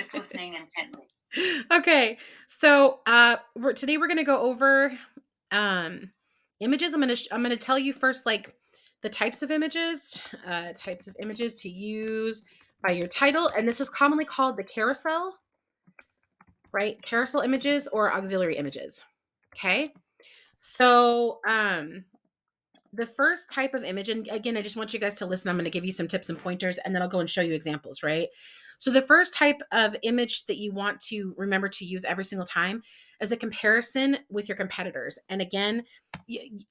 Just listening intently. Okay, so today we're gonna go over images. I'm gonna tell you first, like the types of images to use by your title, and this is commonly called the carousel, right? Carousel images or auxiliary images. Okay, so the first type of image, and again, I just want you guys to listen. I'm going to give you some tips and pointers, and then I'll go and show you examples, right? So, the first type of image that you want to remember to use every single time is a comparison with your competitors. And again,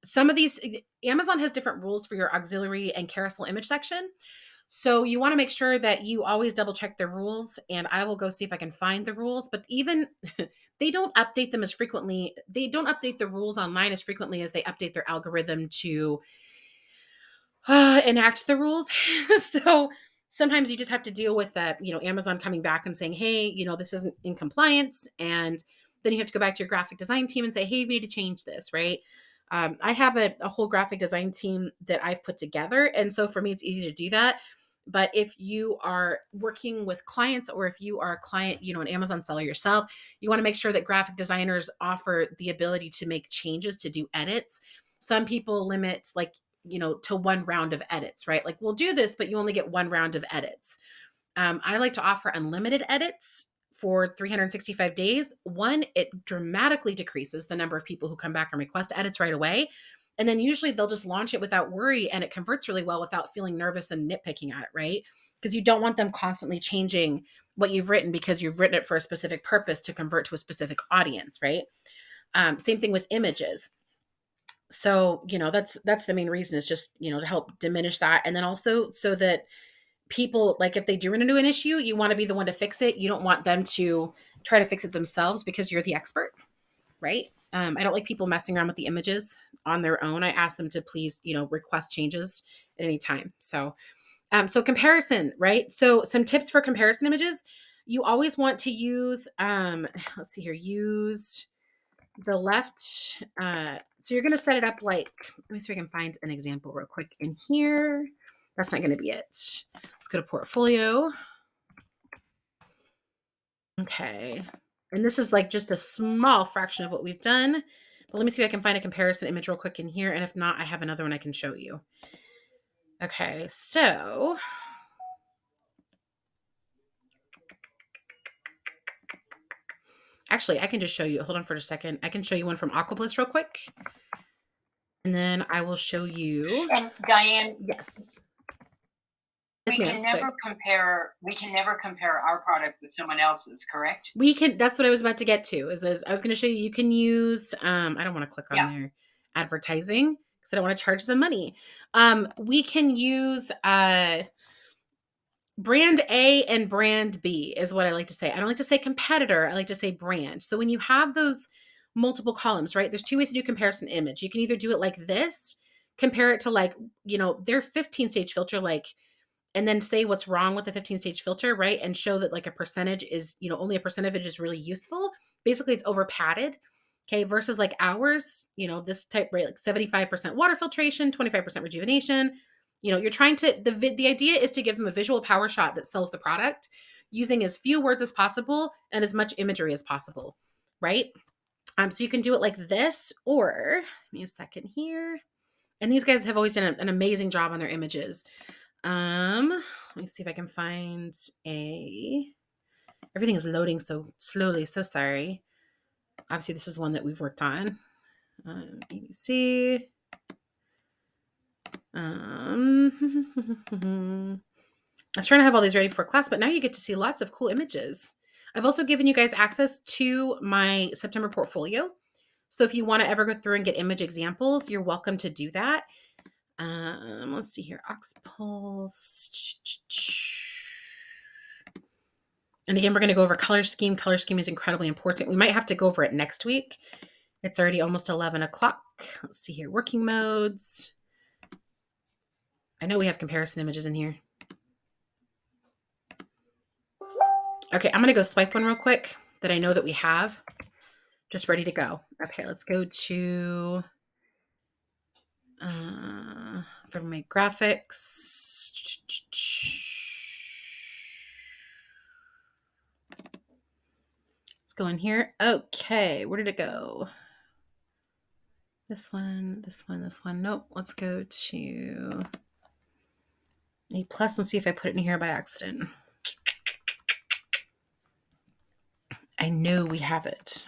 some of these, Amazon has different rules for your auxiliary and carousel image section. So you want to make sure that you always double check the rules, and I will go see if I can find the rules. But even they don't update them as frequently. They don't update the rules online as frequently as they update their algorithm to enact the rules. So sometimes you just have to deal with that, Amazon coming back and saying, hey, this isn't in compliance. And then you have to go back to your graphic design team and say, hey, we need to change this, right? I have a whole graphic design team that I've put together. And so for me, it's easy to do that. But if you are working with clients, or if you are a client, an Amazon seller yourself, you want to make sure that graphic designers offer the ability to make changes, to do edits. Some people limit, like, to one round of edits, right? Like, we'll do this, but you only get one round of edits. I like to offer unlimited edits for 365 days. One, it dramatically decreases the number of people who come back and request edits right away. And then usually they'll just launch it without worry, and it converts really well without feeling nervous and nitpicking at it, right? Because you don't want them constantly changing what you've written because you've written it for a specific purpose to convert to a specific audience, right? Same thing with images. So, that's the main reason, is just, to help diminish that. And then also so that people, like, if they do run into an issue, you want to be the one to fix it. You don't want them to try to fix it themselves because you're the expert, right? I don't like people messing around with the images on their own. I ask them to please, request changes at any time. So comparison, right? So some tips for comparison images. You always want to use, let's see here, use the left. So you're going to set it up like, let me see if I can find an example real quick in here. That's not going to be it. Let's go to portfolio. Okay. And this is like just a small fraction of what we've done. But let me see if I can find a comparison image real quick in here. And if not, I have another one I can show you. Okay. So actually, I can just show you. Hold on for a second. I can show you one from Aquabliss real quick. And then I will show you. And Diane, Yes. we Yes, ma'am. can Sorry. never compare. We can never compare our product with someone else's. Correct? We can, that's what I was about to get to, is I was going to show you, you can use, I don't want to click on Yeah. their advertising because I don't want to charge them money. We can use, brand A and brand B is what I like to say. I don't like to say competitor. I like to say brand. So when you have those multiple columns, right, there's two ways to do comparison image. You can either do it like this, compare it to, like, their 15-stage filter, like, and then say what's wrong with the 15-stage filter, right? And show that, like, a percentage is, only a percentage is really useful. Basically, it's over padded. Okay. Versus like ours, this type, right? Like 75% water filtration, 25% rejuvenation. You're trying to, the idea is to give them a visual power shot that sells the product using as few words as possible and as much imagery as possible. Right. So you can do it like this, or give me a second here. And these guys have always done an amazing job on their images. Let me see if I can find everything is loading so slowly. So sorry. Obviously, this is one that we've worked on. BBC. I was trying to have all these ready before class, but now you get to see lots of cool images. I've also given you guys access to my September portfolio. So if you want to ever go through and get image examples, you're welcome to do that. Let's see here. Oxpulse. And again, we're going to go over color scheme. Color scheme is incredibly important. We might have to go over it next week. It's already almost 11 o'clock. Let's see here. Working modes. I know we have comparison images in here. Okay, I'm going to go swipe one real quick that I know that we have. Just ready to go. Okay, let's go to for my graphics. go in here. Okay, where did it go? This one, this one, this one. Nope. Let's go to A plus and see if I put it in here by accident. I know we have it.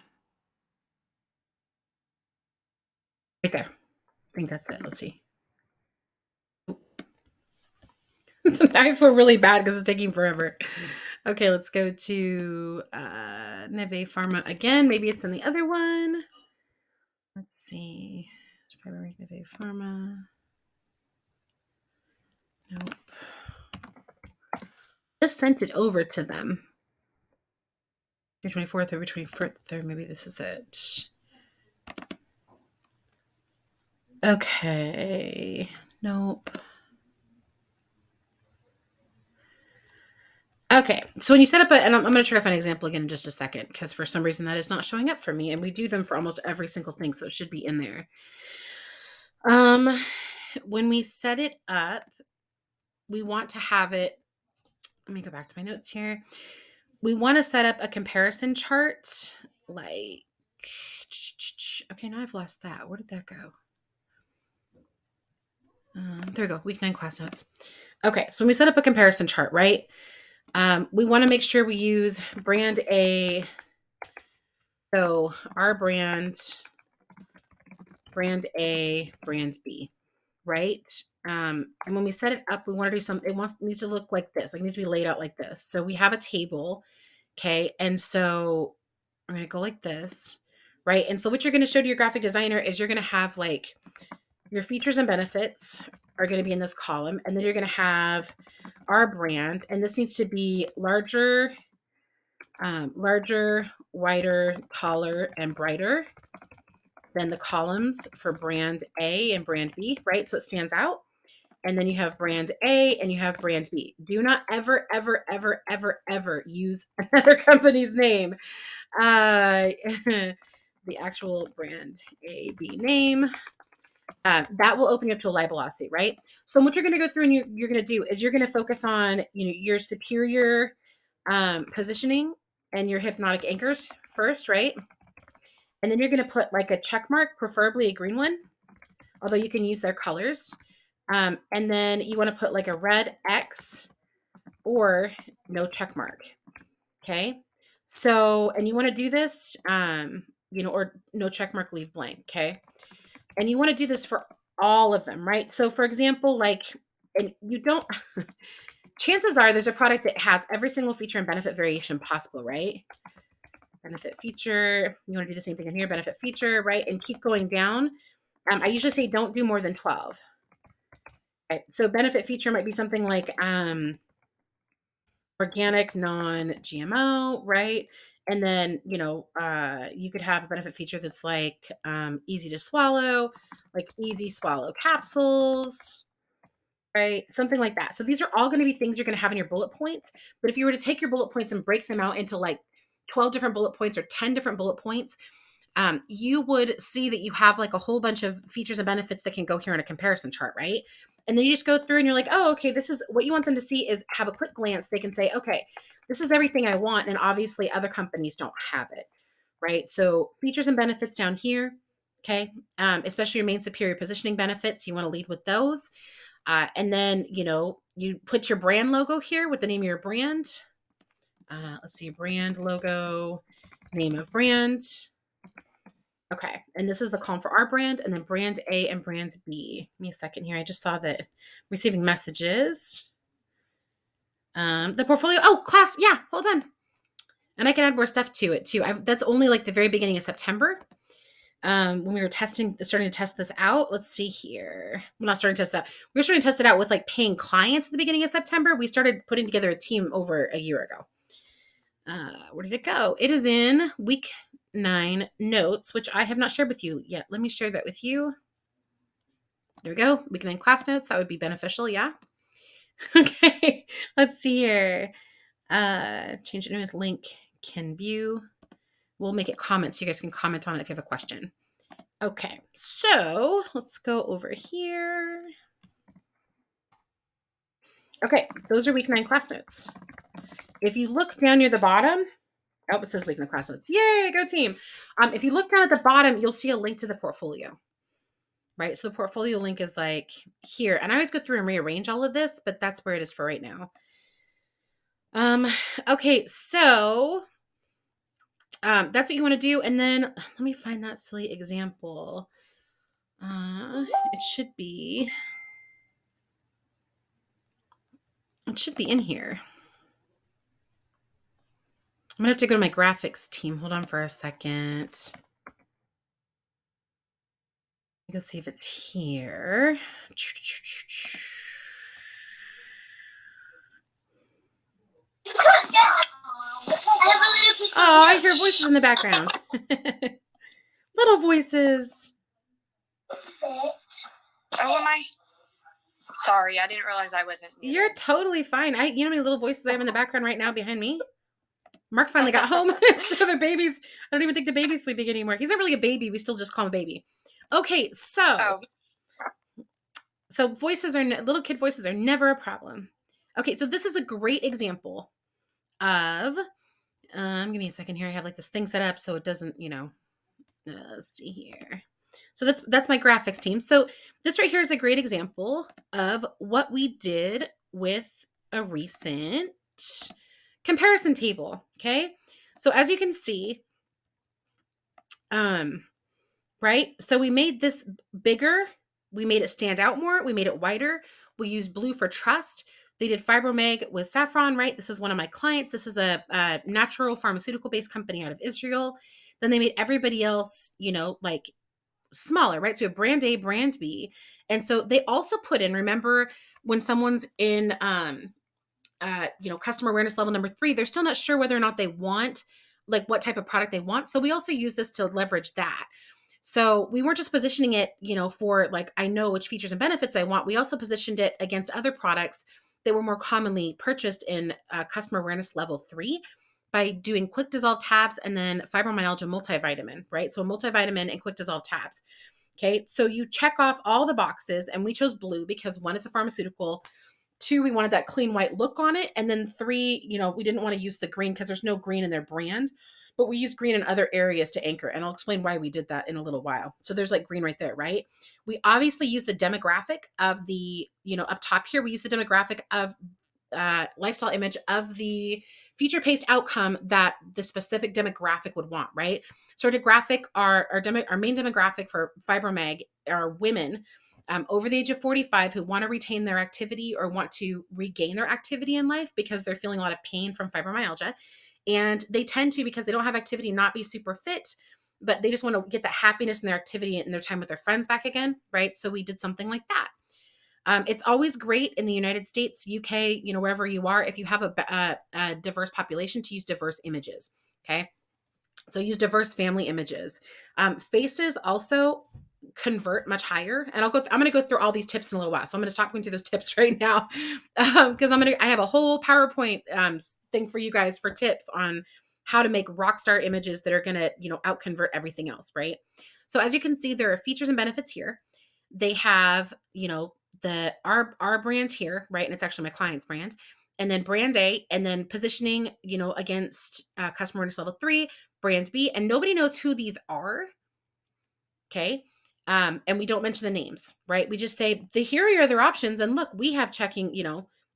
Right there. I think that's it. Let's see. So now I feel really bad because it's taking forever. Okay, let's go to Neve Pharma again. Maybe it's in the other one. Let's see. Neve Pharma. Nope. Just sent it over to them. February 24th, February 23rd. Maybe this is it. Okay. Nope. Okay, so when you set up and I'm going to try to find an example again in just a second, because for some reason that is not showing up for me, and we do them for almost every single thing, so it should be in there. When we set it up, we want to have it, let me go back to my notes here. We want to set up a comparison chart, like, okay, now I've lost that. Where did that go? There we go, week 9 class notes. Okay, so when we set up a comparison chart, right? We want to make sure we use brand A. So our brand A, brand B, right? And when we set it up, we want to do something. It needs to look like this. It needs to be laid out like this. So we have a table, okay? And so I'm going to go like this, right? And so what you're going to show to your graphic designer is you're going to have like your features and benefits are going to be in this column. And then you're going to have our brand. And this needs to be larger, wider, taller, and brighter than the columns for brand A and brand B, right? So it stands out. And then you have brand A and you have brand B. Do not ever, ever, ever, ever, ever use another company's name. The actual brand A, B name. That will open you up to a libel lawsuit, right? So what you're going to go through and you're going to do is you're going to focus on, your superior positioning and your hypnotic anchors first, right? And then you're going to put like a check mark, preferably a green one, although you can use their colors. And then you want to put like a red X or no check mark. Okay. So, and you want to do this, or no check mark, leave blank. Okay. And you want to do this for all of them, right? So for example, like, and you don't, chances are there's a product that has every single feature and benefit variation possible, right? Benefit feature, you want to do the same thing in here, benefit feature, right? And keep going down. I usually say don't do more than 12. Okay. So benefit feature might be something like organic, non-GMO, right? And then, you could have a benefit feature that's like easy to swallow, like easy swallow capsules, right? Something like that. So these are all going to be things you're going to have in your bullet points. But if you were to take your bullet points and break them out into like 12 different bullet points or 10 different bullet points, you would see that you have like a whole bunch of features and benefits that can go here in a comparison chart, right? And then you just go through and you're like, oh, okay, this is what you want them to see is have a quick glance. They can say, okay, this is everything I want. And obviously other companies don't have it, right? So features and benefits down here, okay? Especially your main superior positioning benefits. You want to lead with those. And then, you put your brand logo here with the name of your brand. Let's see, brand logo, name of brand. Okay, and this is the column for our brand, and then brand A and brand B. Give me a second here. I just saw that receiving messages. The portfolio. Oh, class. Yeah, hold on. And I can add more stuff to it too. That's only like the very beginning of September. When we were starting to test this out. Let's see here. We're not starting to test it out. We were starting to test it out with like paying clients at the beginning of September. We started putting together a team over a year ago. Where did it go? It is in week 9 notes, which I have not shared with you yet. Let me share that with you. There we go. Week 9 class notes. That would be beneficial. Yeah. Okay. Let's see here. Change it with link can view. We'll make it comments so you guys can comment on it if you have a question. Okay. So let's go over here. Okay. Those are week 9 class notes. If you look down near the bottom, Oh, it says link in the class notes. Yay, go team. If you look down at the bottom, you'll see a link to the portfolio, right? So the portfolio link is like here. And I always go through and rearrange all of this, but that's where it is for right now. Okay, so that's what you want to do. And then let me find that silly example. It should be in here. I'm gonna have to go to my graphics team. Hold on for a second. Go see if it's here. Oh, I hear voices in the background. Little voices. Oh, am I? Sorry, I didn't realize I wasn't muted. You're totally fine. You know how many little voices I have in the background right now behind me? Mark finally got home. So the babies, I don't even think the baby's sleeping anymore. He's not really a baby. We still just call him a baby. Okay, so voices are, little kid voices are never a problem. Okay, so this is a great example of, give me a second here. I have like this thing set up so it doesn't, let's see here. So that's my graphics team. So this right here is a great example of what we did with a recent comparison table. Okay. So as you can see, right. So we made this bigger. We made it stand out more. We made it wider. We used blue for trust. They did Fibromeg with saffron, right? This is one of my clients. This is a natural pharmaceutical based company out of Israel. Then they made everybody else, like smaller, right? So we have brand A, brand B. And so they also put in, remember when someone's in, customer awareness level number 3, they're still not sure whether or not they want, like what type of product they want. So we also use this to leverage that. So we weren't just positioning it, for like, I know which features and benefits I want. We also positioned it against other products that were more commonly purchased in customer awareness level 3 by doing quick dissolve tabs and then fibromyalgia multivitamin, right? So multivitamin and quick dissolve tabs. Okay. So you check off all the boxes, and we chose blue because 1, it's a pharmaceutical. 2, we wanted that clean white look on it. And then 3, we didn't want to use the green because there's no green in their brand, but we use green in other areas to anchor. And I'll explain why we did that in a little while. So there's like green right there, right? We obviously use the demographic of the, up top here, we use the demographic of lifestyle image of the feature-paced outcome that the specific demographic would want, right? So our demographic, our main demographic for Fibromeg are women over the age of 45 who want to retain their activity or want to regain their activity in life because they're feeling a lot of pain from fibromyalgia. And they tend to, because they don't have activity, not be super fit, but they just want to get that happiness in their activity and their time with their friends back again, right? So we did something like that. It's always great in the United States, UK, wherever you are, if you have a diverse population, to use diverse images. Okay. So use diverse family images. Faces also convert much higher. And I'm going to go through all these tips in a little while. So I'm going to stop going through those tips right now. Because I have a whole PowerPoint thing for you guys for tips on how to make rock star images that are going to, out convert everything else. Right. So as you can see, there are features and benefits here. They have, our brand here, right? And it's actually my client's brand. And then brand A, and then positioning, against customer awareness level 3, brand B, and nobody knows who these are. Okay. And we don't mention the names, right? We just say here are your other options. And look, we have checking,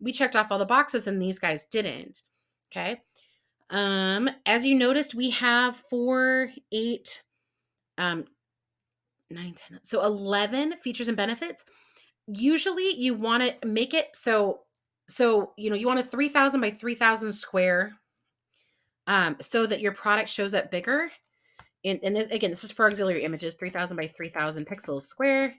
we checked off all the boxes and these guys didn't. Okay. As you noticed, we have 4, 8, 9, 10. So 11 features and benefits. Usually you want to make it so you want a 3,000 by 3,000 square so that your product shows up bigger. And again, this is for auxiliary images, 3,000 by 3,000 pixels square.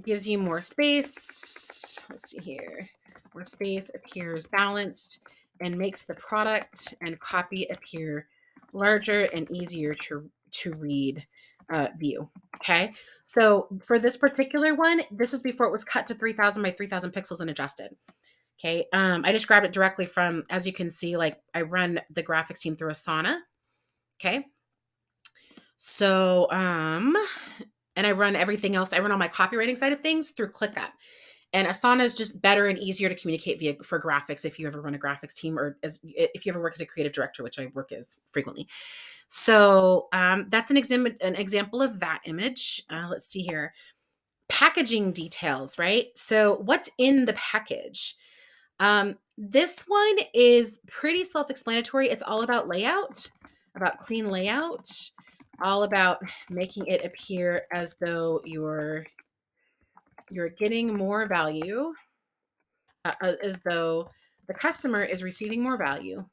Gives you more space. Let's see here. More space, appears balanced, and makes the product and copy appear larger and easier to read view. Okay. So for this particular one, this is before it was cut to 3,000 by 3,000 pixels and adjusted. Okay. I just grabbed it directly from, as you can see, like I run the graphics team through Asana. Okay. So, and I run everything else. I run all my copywriting side of things through ClickUp. And Asana is just better and easier to communicate for graphics if you ever run a graphics team, or if you ever work as a creative director, which I work as frequently. So that's an example of that image. Let's see here. Packaging details, right? So what's in the package? This one is pretty self-explanatory. It's all about layout, about clean layout, all about making it appear as though you're getting more value, as though the customer is receiving more value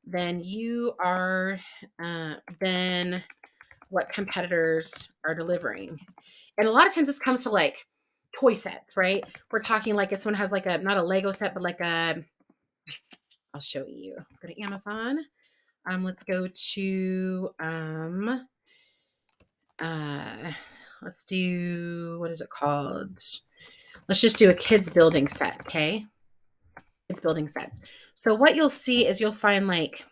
than you are, than what competitors are delivering. And a lot of times this comes to like toy sets, right? We're talking like if someone has like not a Lego set, but like I'll show you. Let's go to Amazon. Let's go to, let's do, what is it called? Let's just do a kids building set, okay? Kids building sets. So what you'll see is you'll find like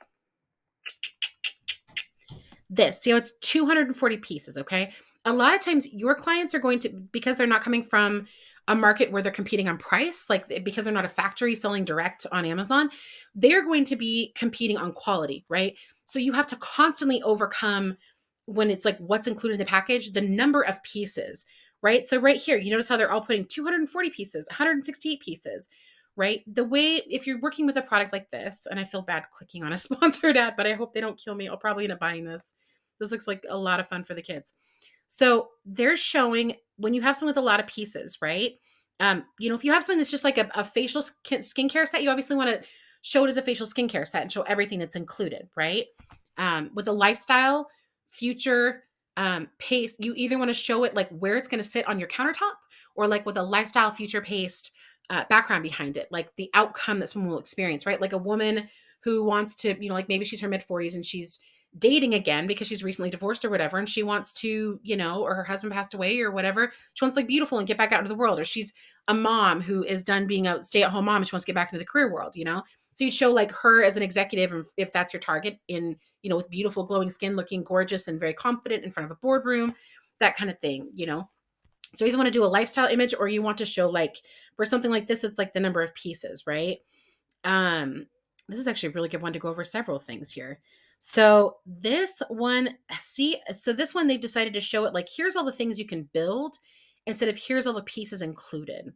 this. See how it's 240 pieces, okay? A lot of times your clients are going to, because they're not coming from a market where they're competing on price, like because they're not a factory selling direct on Amazon, they're going to be competing on quality, right? So you have to constantly overcome, when it's like what's included in the package, the number of pieces, right? So right here, you notice how they're all putting 240 pieces, 168 pieces, right? The way, if you're working with a product like this, and I feel bad clicking on a sponsored ad, but I hope they don't kill me. I'll probably end up buying this. This looks like a lot of fun for the kids. So they're showing when you have someone with a lot of pieces, right? If you have something that's just like a facial skincare set, you obviously want to show it as a facial skincare set and show everything that's included, right? With a lifestyle, future, paste, you either want to show it like where it's going to sit on your countertop, or like with a lifestyle, future paced background behind it, like the outcome that someone will experience, right? Like a woman who wants to, like maybe she's her mid 40s and she's dating again because she's recently divorced or whatever, and she wants to, or her husband passed away or whatever, she wants to look beautiful and get back out into the world. Or she's a mom who is done being a stay-at-home mom and she wants to get back into the career world, so you'd show like her as an executive, and if that's your target, in with beautiful glowing skin, looking gorgeous and very confident in front of a boardroom, that kind of thing. So you either want to do a lifestyle image, or you want to show, like, for something like this, it's like the number of pieces, right? This is actually a really good one to go over several things here. So this one, this one, they've decided to show it like, here's all the things you can build instead of here's all the pieces included.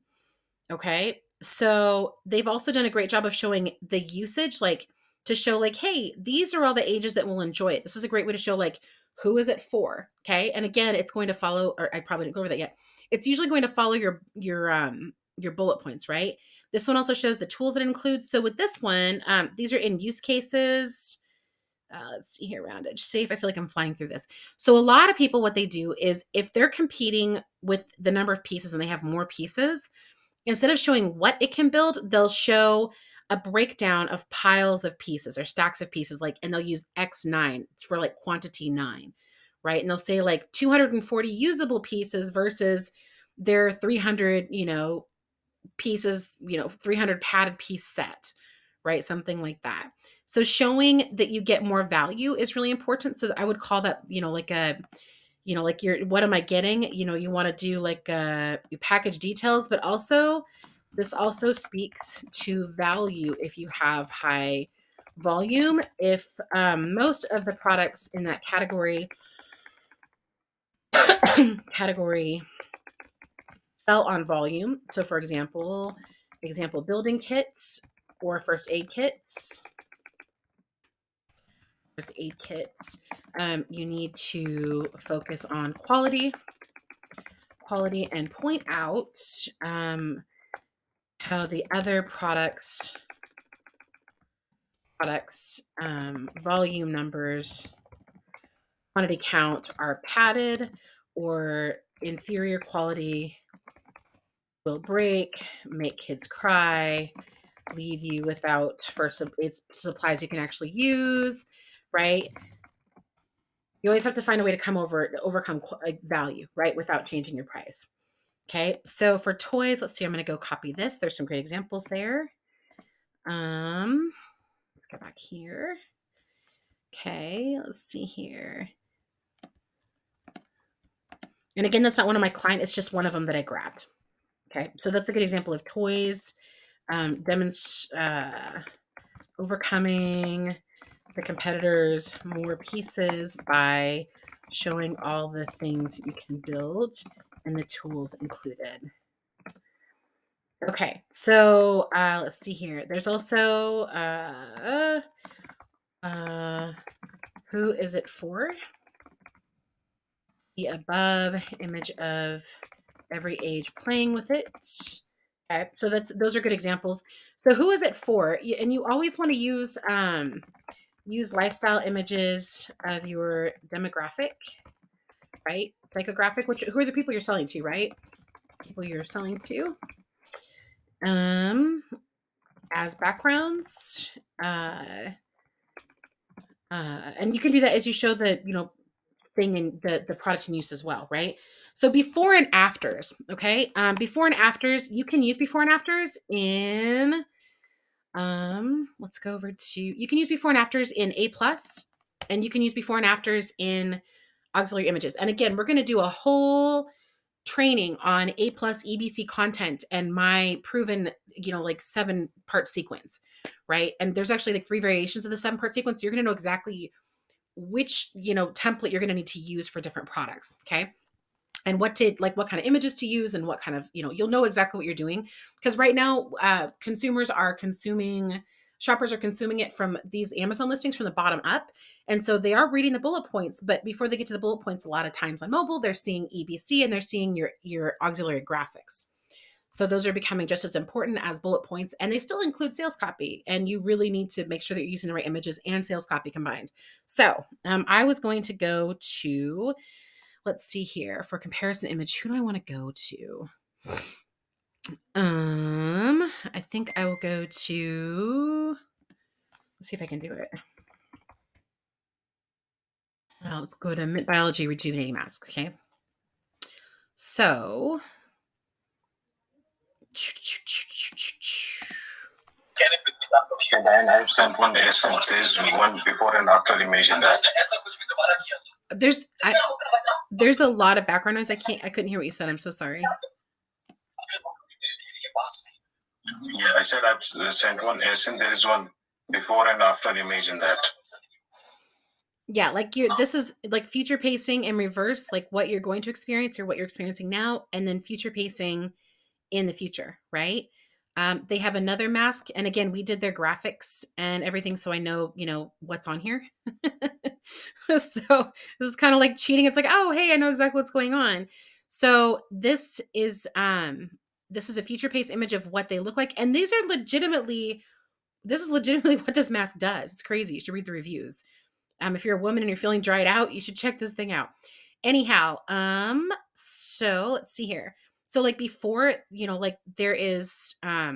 Okay. So they've also done a great job of showing the usage, like to show like, hey, these are all the ages that will enjoy it. This is a great way to show like, who is it for? Okay. And again, it's going to follow, or I probably didn't go over that yet. It's usually going to follow your bullet points, right? This one also shows the tools that it includes. So with this one, these are in use cases. Let's see here, roundage, safe. I feel like I'm flying through this. So a lot of people, what they do is if they're competing with the number of pieces and they have more pieces, instead of showing what it can build, they'll show a breakdown of piles of pieces or stacks of pieces, like, and they'll use X9. It's for like quantity 9, right? And they'll say like 240 usable pieces versus their 300, pieces, 300 padded piece set, right? Something like that. So showing that you get more value is really important. So I would call that, like a, like what am I getting? You want to do like you package details, but also this also speaks to value if you have high volume. If most of the products in that category sell on volume. So for example, building kits or first aid kits. You need to focus on quality and point out how the other products volume numbers, quantity count are padded, or inferior quality will break, make kids cry, leave you without supplies you can actually use, right? You always have to find a way to overcome value, right, without changing your price. Okay, so for toys, let's see, I'm going to go copy this. There's some great examples there. Let's go back here. Okay, let's see here. And again, that's not one of my clients. It's just one of them that I grabbed. Okay, so that's a good example of toys. Overcoming the competitors' more pieces by showing all the things you can build and the tools included. Okay, so let's see here. There's also who is it for? See above, image of every age playing with it. Okay, so those are good examples. So who is it for? And you always want to use lifestyle images of your demographic, right? Psychographic, who are the people you're selling to, right? People you're selling to. As backgrounds. And you can do that as you show the, thing and the product in use as well, right? So before and afters, okay? Before and afters, you can use before and afters in, let's go over to, you can use before and afters in A+, and you can use before and afters in auxiliary images. And again, we're going to do a whole training on A+ EBC content and my proven, like 7-part sequence, right? And there's actually like 3 variations of the 7-part sequence. So you're going to know exactly which, template you're going to need to use for different products. Okay. And what kind of images to use and what kind of, you'll know exactly what you're doing. Because right now, shoppers are consuming it from these Amazon listings from the bottom up. And so they are reading the bullet points, but before they get to the bullet points, a lot of times on mobile, they're seeing EBC and they're seeing your auxiliary graphics. So those are becoming just as important as bullet points, and they still include sales copy. And you really need to make sure that you're using the right images and sales copy combined. So I was going to go to, let's see here, for comparison image, who do I want to go to? I think I will go to, let's see if I can do it. Let's go to Mint Biology Rejuvenating Mask. Okay. So, Diane, I've sent one SMS. There's one before and after image in that. There's a lot of background noise. I couldn't hear what you said. I'm so sorry. Yeah, I said I've sent one SMS. There is one before and after image in that. Yeah, this is like future pacing in reverse, like what you're going to experience or what you're experiencing now, and then future pacing in the future, right? They have another mask, and again, we did their graphics and everything, so I know, what's on here. So this is kind of like cheating. It's like, oh, hey, I know exactly what's going on. So this is a future pace image of what they look like, and this is legitimately what this mask does. It's crazy. You should read the reviews. If you're a woman and you're feeling dried out, you should check this thing out. Anyhow, so let's see here. So like before, there is, I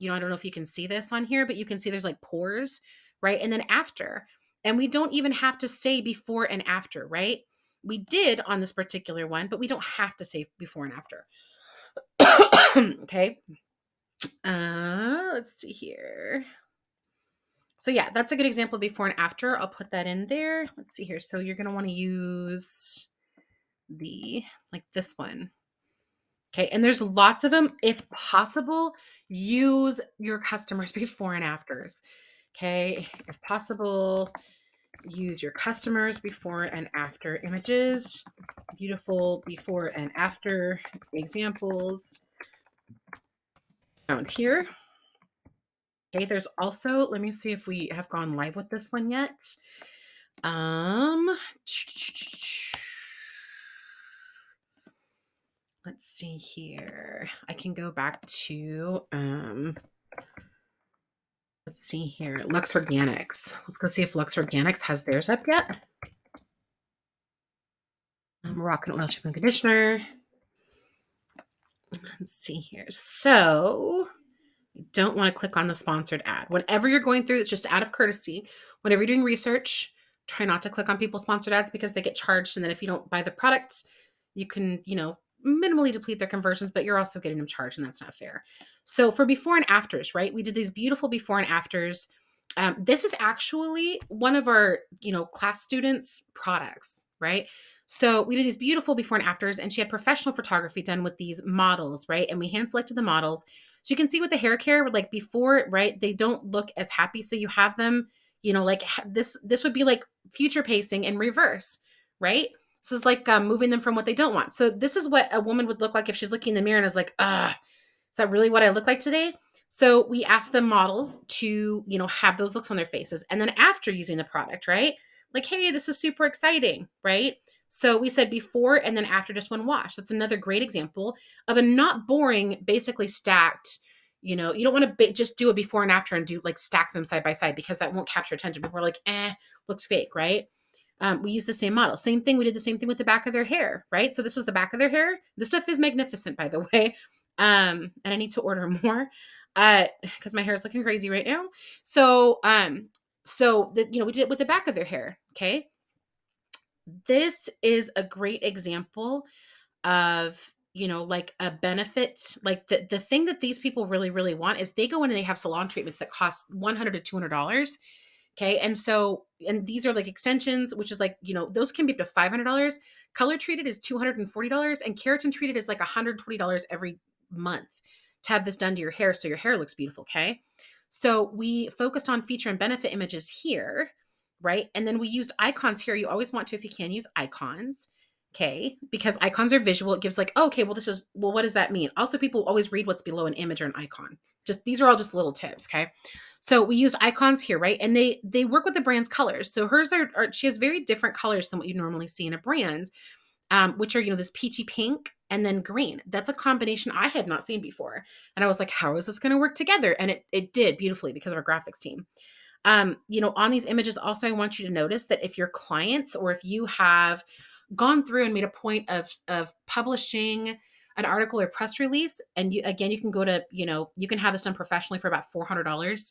don't know if you can see this on here, but you can see there's like pores, right? And then after, and we don't even have to say before and after, right? We did on this particular one, but we don't have to say before and after. Okay. Let's see here. So yeah, that's a good example before and after. I'll put that in there. Let's see here. So you're going to want to use this one. Okay. And there's lots of them. If possible, use your customers before and afters. Okay. If possible, use your customers before and after images. Beautiful before and after examples found here. Okay, there's also, let me see if we have gone live with this one yet. Let's see here. I can go back to, let's see here, Lux Organics. Let's go see if Lux Organics has theirs up yet. Moroccan oil shampoo and conditioner. Let's see here. So you don't want to click on the sponsored ad. Whenever you're going through, it's just out of courtesy. Whenever you're doing research, try not to click on people's sponsored ads because they get charged. And then if you don't buy the product, you can, minimally deplete their conversions, but you're also getting them charged, and that's not fair. So for before and afters, right? We did these beautiful before and afters. This is actually one of our, class students' products, right? So we did these beautiful before and afters, and she had professional photography done with these models, right? And we hand selected the models. So you can see with the hair care, like before, right? They don't look as happy. So you have them, like this would be like future pacing in reverse, right? This is like moving them from what they don't want. So this is what a woman would look like if she's looking in the mirror and is like, is that really what I look like today? So we asked the models to, have those looks on their faces. And then after using the product, right? Like, hey, this is super exciting, right? So we said before and then after just one wash. That's another great example of a not boring, basically stacked, you don't want to just do a before and after and do like stack them side by side because that won't capture attention. People are like, looks fake, right? We use the same model. Same thing. We did the same thing with the back of their hair, right? So this was the back of their hair. This stuff is magnificent, by the way. And I need to order more because my hair is looking crazy right now. So, we did it with the back of their hair. Okay. This is a great example of, like a benefit. Like the thing that these people really, really want is they go in and they have salon treatments that cost $100 to $200. Okay. And these are like extensions, which is like, those can be up to $500. Color treated is $240 and keratin treated is like $120 every month to have this done to your hair. So your hair looks beautiful. Okay. So we focused on feature and benefit images here, right? And then we used icons here. You always want to, if you can, use icons. Okay. Because icons are visual. It gives like, okay, well, what does that mean? Also, people always read what's below an image or an icon. These are all just little tips. Okay. So we used icons here, right? And they work with the brand's colors. So hers she has very different colors than what you normally see in a brand, which are, this peachy pink and then green. That's a combination I had not seen before. And I was like, how is this going to work together? And it did beautifully because of our graphics team. On these images, also, I want you to notice that if your clients or if you have gone through and made a point of publishing an article or press release, and you can go to, you can have this done professionally for about $400.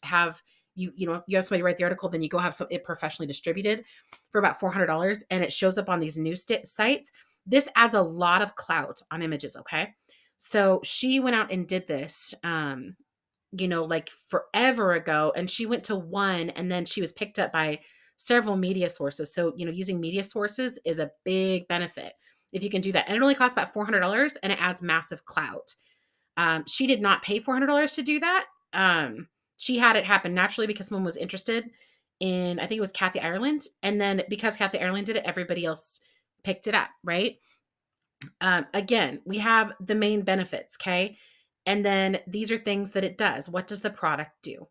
You have somebody write the article, then you go have it professionally distributed for about $400, and it shows up on these news sites. This adds a lot of clout on images. Okay. So she went out and did this, like forever ago, and she went to one, and then she was picked up by several media sources. So, using media sources is a big benefit if you can do that. And it only costs about $400 and it adds massive clout. She did not pay $400 to do that. She had it happen naturally because someone was interested in, I think it was Kathy Ireland. And then because Kathy Ireland did it, everybody else picked it up, right? Again, we have the main benefits, okay? And then these are things that it does. What does the product do?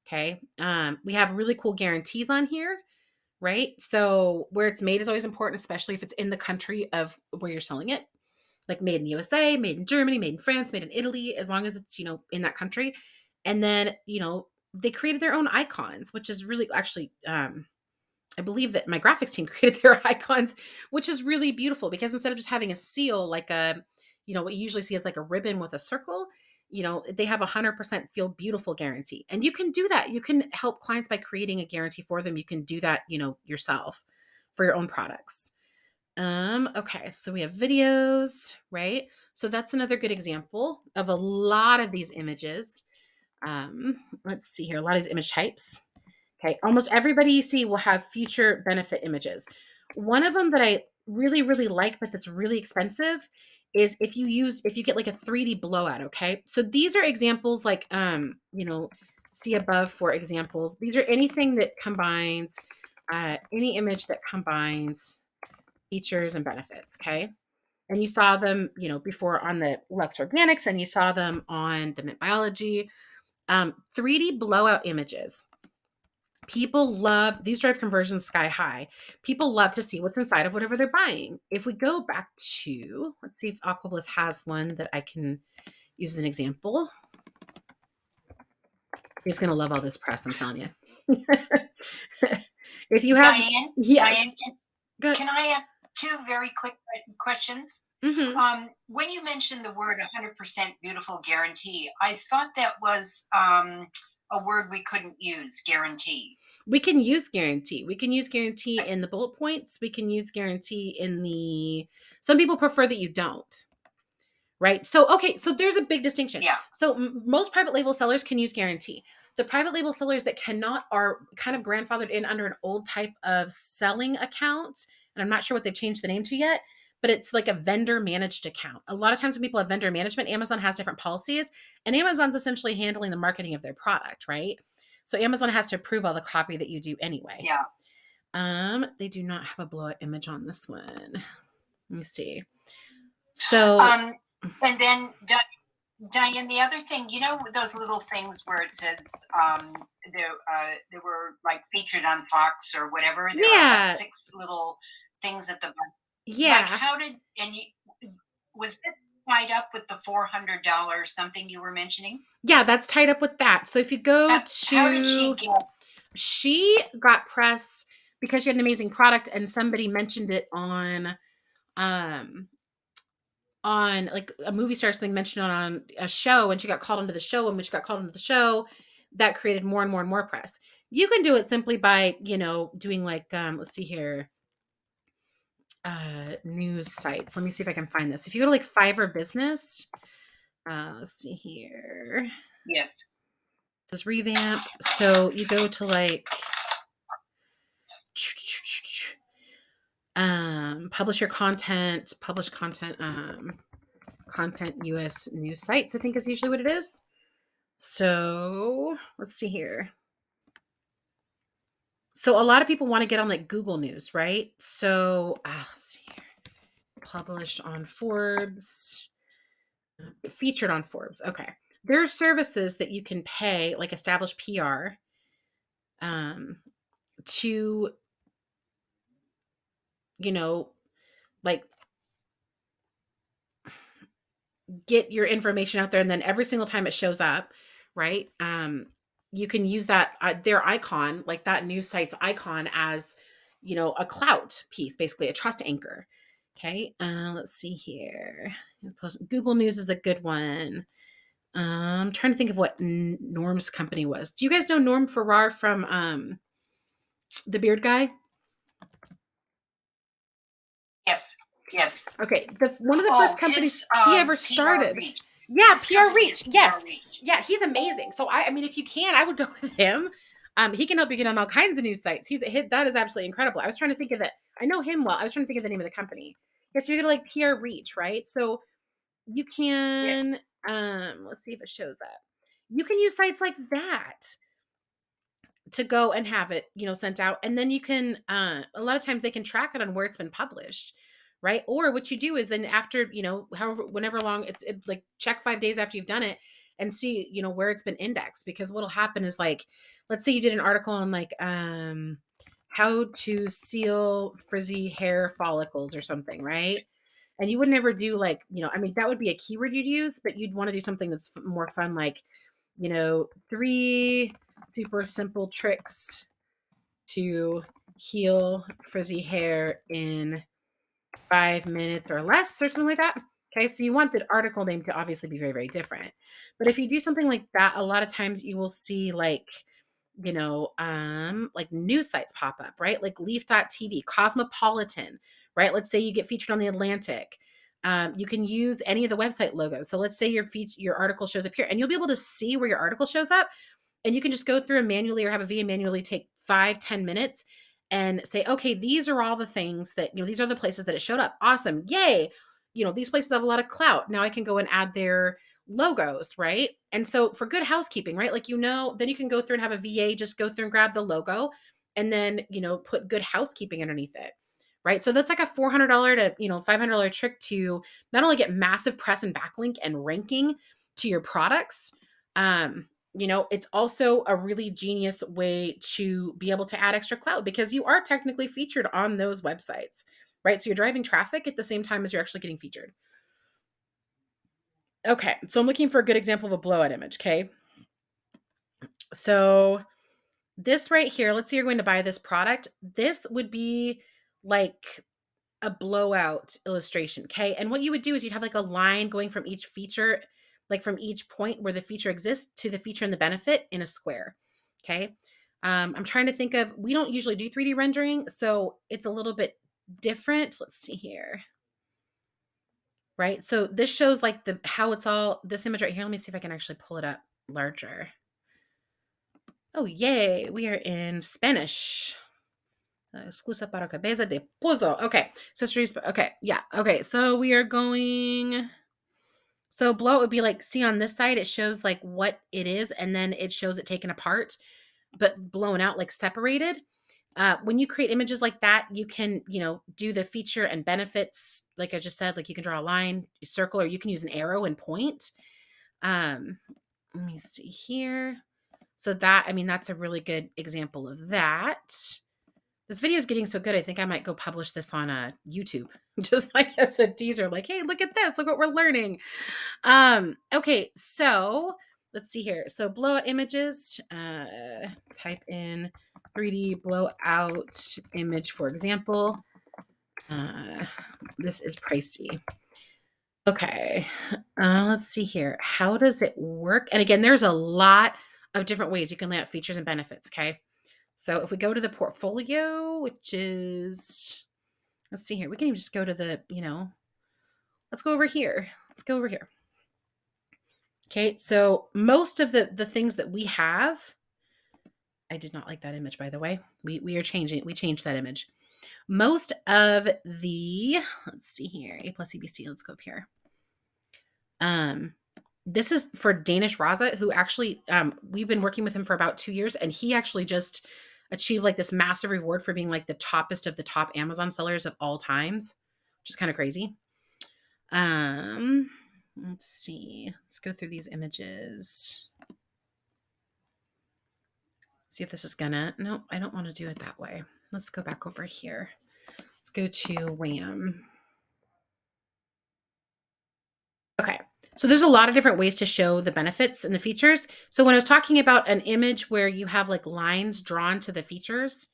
Okay. We have really cool guarantees on here, right? So where it's made is always important, especially if it's in the country of where you're selling it, like made in USA, made in Germany, made in France, made in Italy, as long as it's, in that country. And then, they created their own icons, which is really actually, I believe that my graphics team created their icons, which is really beautiful because instead of just having a seal, like what you usually see is like a ribbon with a circle, they have 100% feel beautiful guarantee. And you can do that. You can help clients by creating a guarantee for them. You can do that, yourself for your own products. Okay. So we have videos, right? So that's another good example of a lot of these images. Let's see here. A lot of these image types. Okay. Almost everybody you see will have future benefit images. One of them that I really, really like, but that's really expensive is if you get like a 3D blowout. Okay. So these are examples like, see above for examples. These are anything that combines, any image that combines features and benefits. Okay. And you saw them, before on the Lux Organics, and you saw them on the Mint Biology, 3D blowout images. People love these, drive conversions sky high. People love to see what's inside of whatever they're buying. If we go back to, let's see if Aquabliss has one that I can use as an example. You're just going to love all this press, I'm telling you. If you have, Diane, yes. Diane, can I ask two very quick questions? Mm-hmm. When you mentioned the word 100% beautiful guarantee, I thought that was a word we couldn't use, guarantee. We can use guarantee. We can use guarantee in the bullet points. We can use guarantee in some people prefer that you don't. Right. So, okay. So there's a big distinction. Yeah. So most private label sellers can use guarantee. The private label sellers that cannot are kind of grandfathered in under an old type of selling account and I'm not sure what they've changed the name to yet, but it's like a vendor managed account. A lot of times when people have vendor management, Amazon has different policies, and Amazon's essentially handling the marketing of their product, right? So Amazon has to approve all the copy that you do anyway. Yeah. They do not have a blowout image on this one. Let me see. So, and then Diane, the other thing, those little things where it says they were like featured on Fox or whatever. There are like 6 little things at the bottom. Yeah. Like how did was this tied up with the $400 something you were mentioning? Yeah, that's tied up with that. So if you go to, how did she get? She got press because she had an amazing product, and somebody mentioned it on like a movie star, something mentioned on a show, and she got called into the show. And when she got called into the show, that created more and more and more press. You can do it simply by, doing like, let's see here, news sites. Let me see if I can find this. If you go to like Fiverr Business, let's see here. Yes. It says revamp. So you go to like publish your content, publish content, content US news sites, I think is usually what it is. So let's see here. So a lot of people want to get on like Google News, right? So let's see here. Published on Forbes, featured on Forbes. Okay. There are services that you can pay, like established PR, to, like get your information out there. And then every single time it shows up, right? You can use that, their icon, like that news site's icon as, a clout piece, basically a trust anchor. Okay. Let's see here. Google News is a good one. I'm trying to think of what Norm's company was. Do you guys know Norm Farrar from The Beard Guy? Yes. Yes. Okay. One of the first companies he ever started. Reach. Yeah, His PR Reach. Yes. PR Reach. Yeah, he's amazing. So I mean, if you can, I would go with him. He can help you get on all kinds of news sites. That is absolutely incredible. I was trying to think of it. I know him well. I was trying to think of the name of the company. Yeah, so you go to like PR Reach, right? So you can, let's see if it shows up. You can use sites like that to go and have it, sent out. And then you can, a lot of times they can track it on where it's been published, right? Or what you do is then after, whenever long it like check 5 days after you've done it and see, where it's been indexed. Because what'll happen is like, let's say you did an article on like, how to seal frizzy hair follicles or something, right? And you would never do like, I mean, that would be a keyword you'd use, but you'd want to do something that's more fun, like, 3 super simple tricks to heal frizzy hair in 5 minutes or less, or something like that. Okay, so you want the article name to obviously be very, very different. But if you do something like that, a lot of times you will see like, like news sites pop up, right? Like Leaf.tv, Cosmopolitan, right? Let's say you get featured on the Atlantic. You can use any of the website logos. So let's say your article shows up here, and you'll be able to see where your article shows up, and you can just go through and manually, or have a VA manually take 5-10 minutes and say, okay, these are all the things that, these are the places that it showed up. Awesome. Yay. These places have a lot of clout. Now I can go and add their logos, right? And so for good housekeeping, right? Like, then you can go through and have a VA just go through and grab the logo and then, put good housekeeping underneath it. Right. So that's like a $400 to, $500 trick to not only get massive press and backlink and ranking to your products. It's also a really genius way to be able to add extra clout because you are technically featured on those websites, right? So you're driving traffic at the same time as you're actually getting featured. Okay. So I'm looking for a good example of a blowout image. Okay. So this right here, let's say you're going to buy this product. This would be like a blowout illustration. Okay. And what you would do is you'd have like a line going from each feature, like from each point where the feature exists to the feature and the benefit in a square. Okay. I'm trying to think of, we don't usually do 3D rendering, so it's a little bit different. Let's see here. Right. So this shows like how it's all, this image right here. Let me see if I can actually pull it up larger. Oh, yay. We are in Spanish. Exclusive para cabeza de puzzle. Okay. Accessories. Okay. Yeah. Okay. So we are going. So blow would be like, see on this side, it shows like what it is, and then it shows it taken apart, but blown out, like separated. When you create images like that, you can, do the feature and benefits. Like I just said, like you can draw a line, circle, or you can use an arrow and point. Um, let me see here. So that, I mean, that's a really good example of that. This video is getting so good, I think I might go publish this on YouTube, just like as a teaser, like, hey, look at this, look what we're learning. Okay, so let's see here. So blowout images, type in 3D blowout image, for example. This is pricey. Okay, let's see here. How does it work? And again, there's a lot of different ways you can lay out features and benefits, okay? So if we go to the portfolio, which is, let's see here. We can even just go to the, let's go over here. Let's go over here. Okay, so most of the things that we have, I did not like that image, by the way. We changed that image. Most of the, let's see here, A plus EBC, let's go up here. This is for Danish Raza, who actually, we've been working with him for about 2 years, and he actually just achieved like this massive reward for being like the toppest of the top Amazon sellers of all times, which is kind of crazy. Let's see. Let's go through these images. See if this is gonna, no, I don't want to do it that way. Let's go back over here. Let's go to Wham. Okay. So there's a lot of different ways to show the benefits and the features. So when I was talking about an image where you have like lines drawn to the features,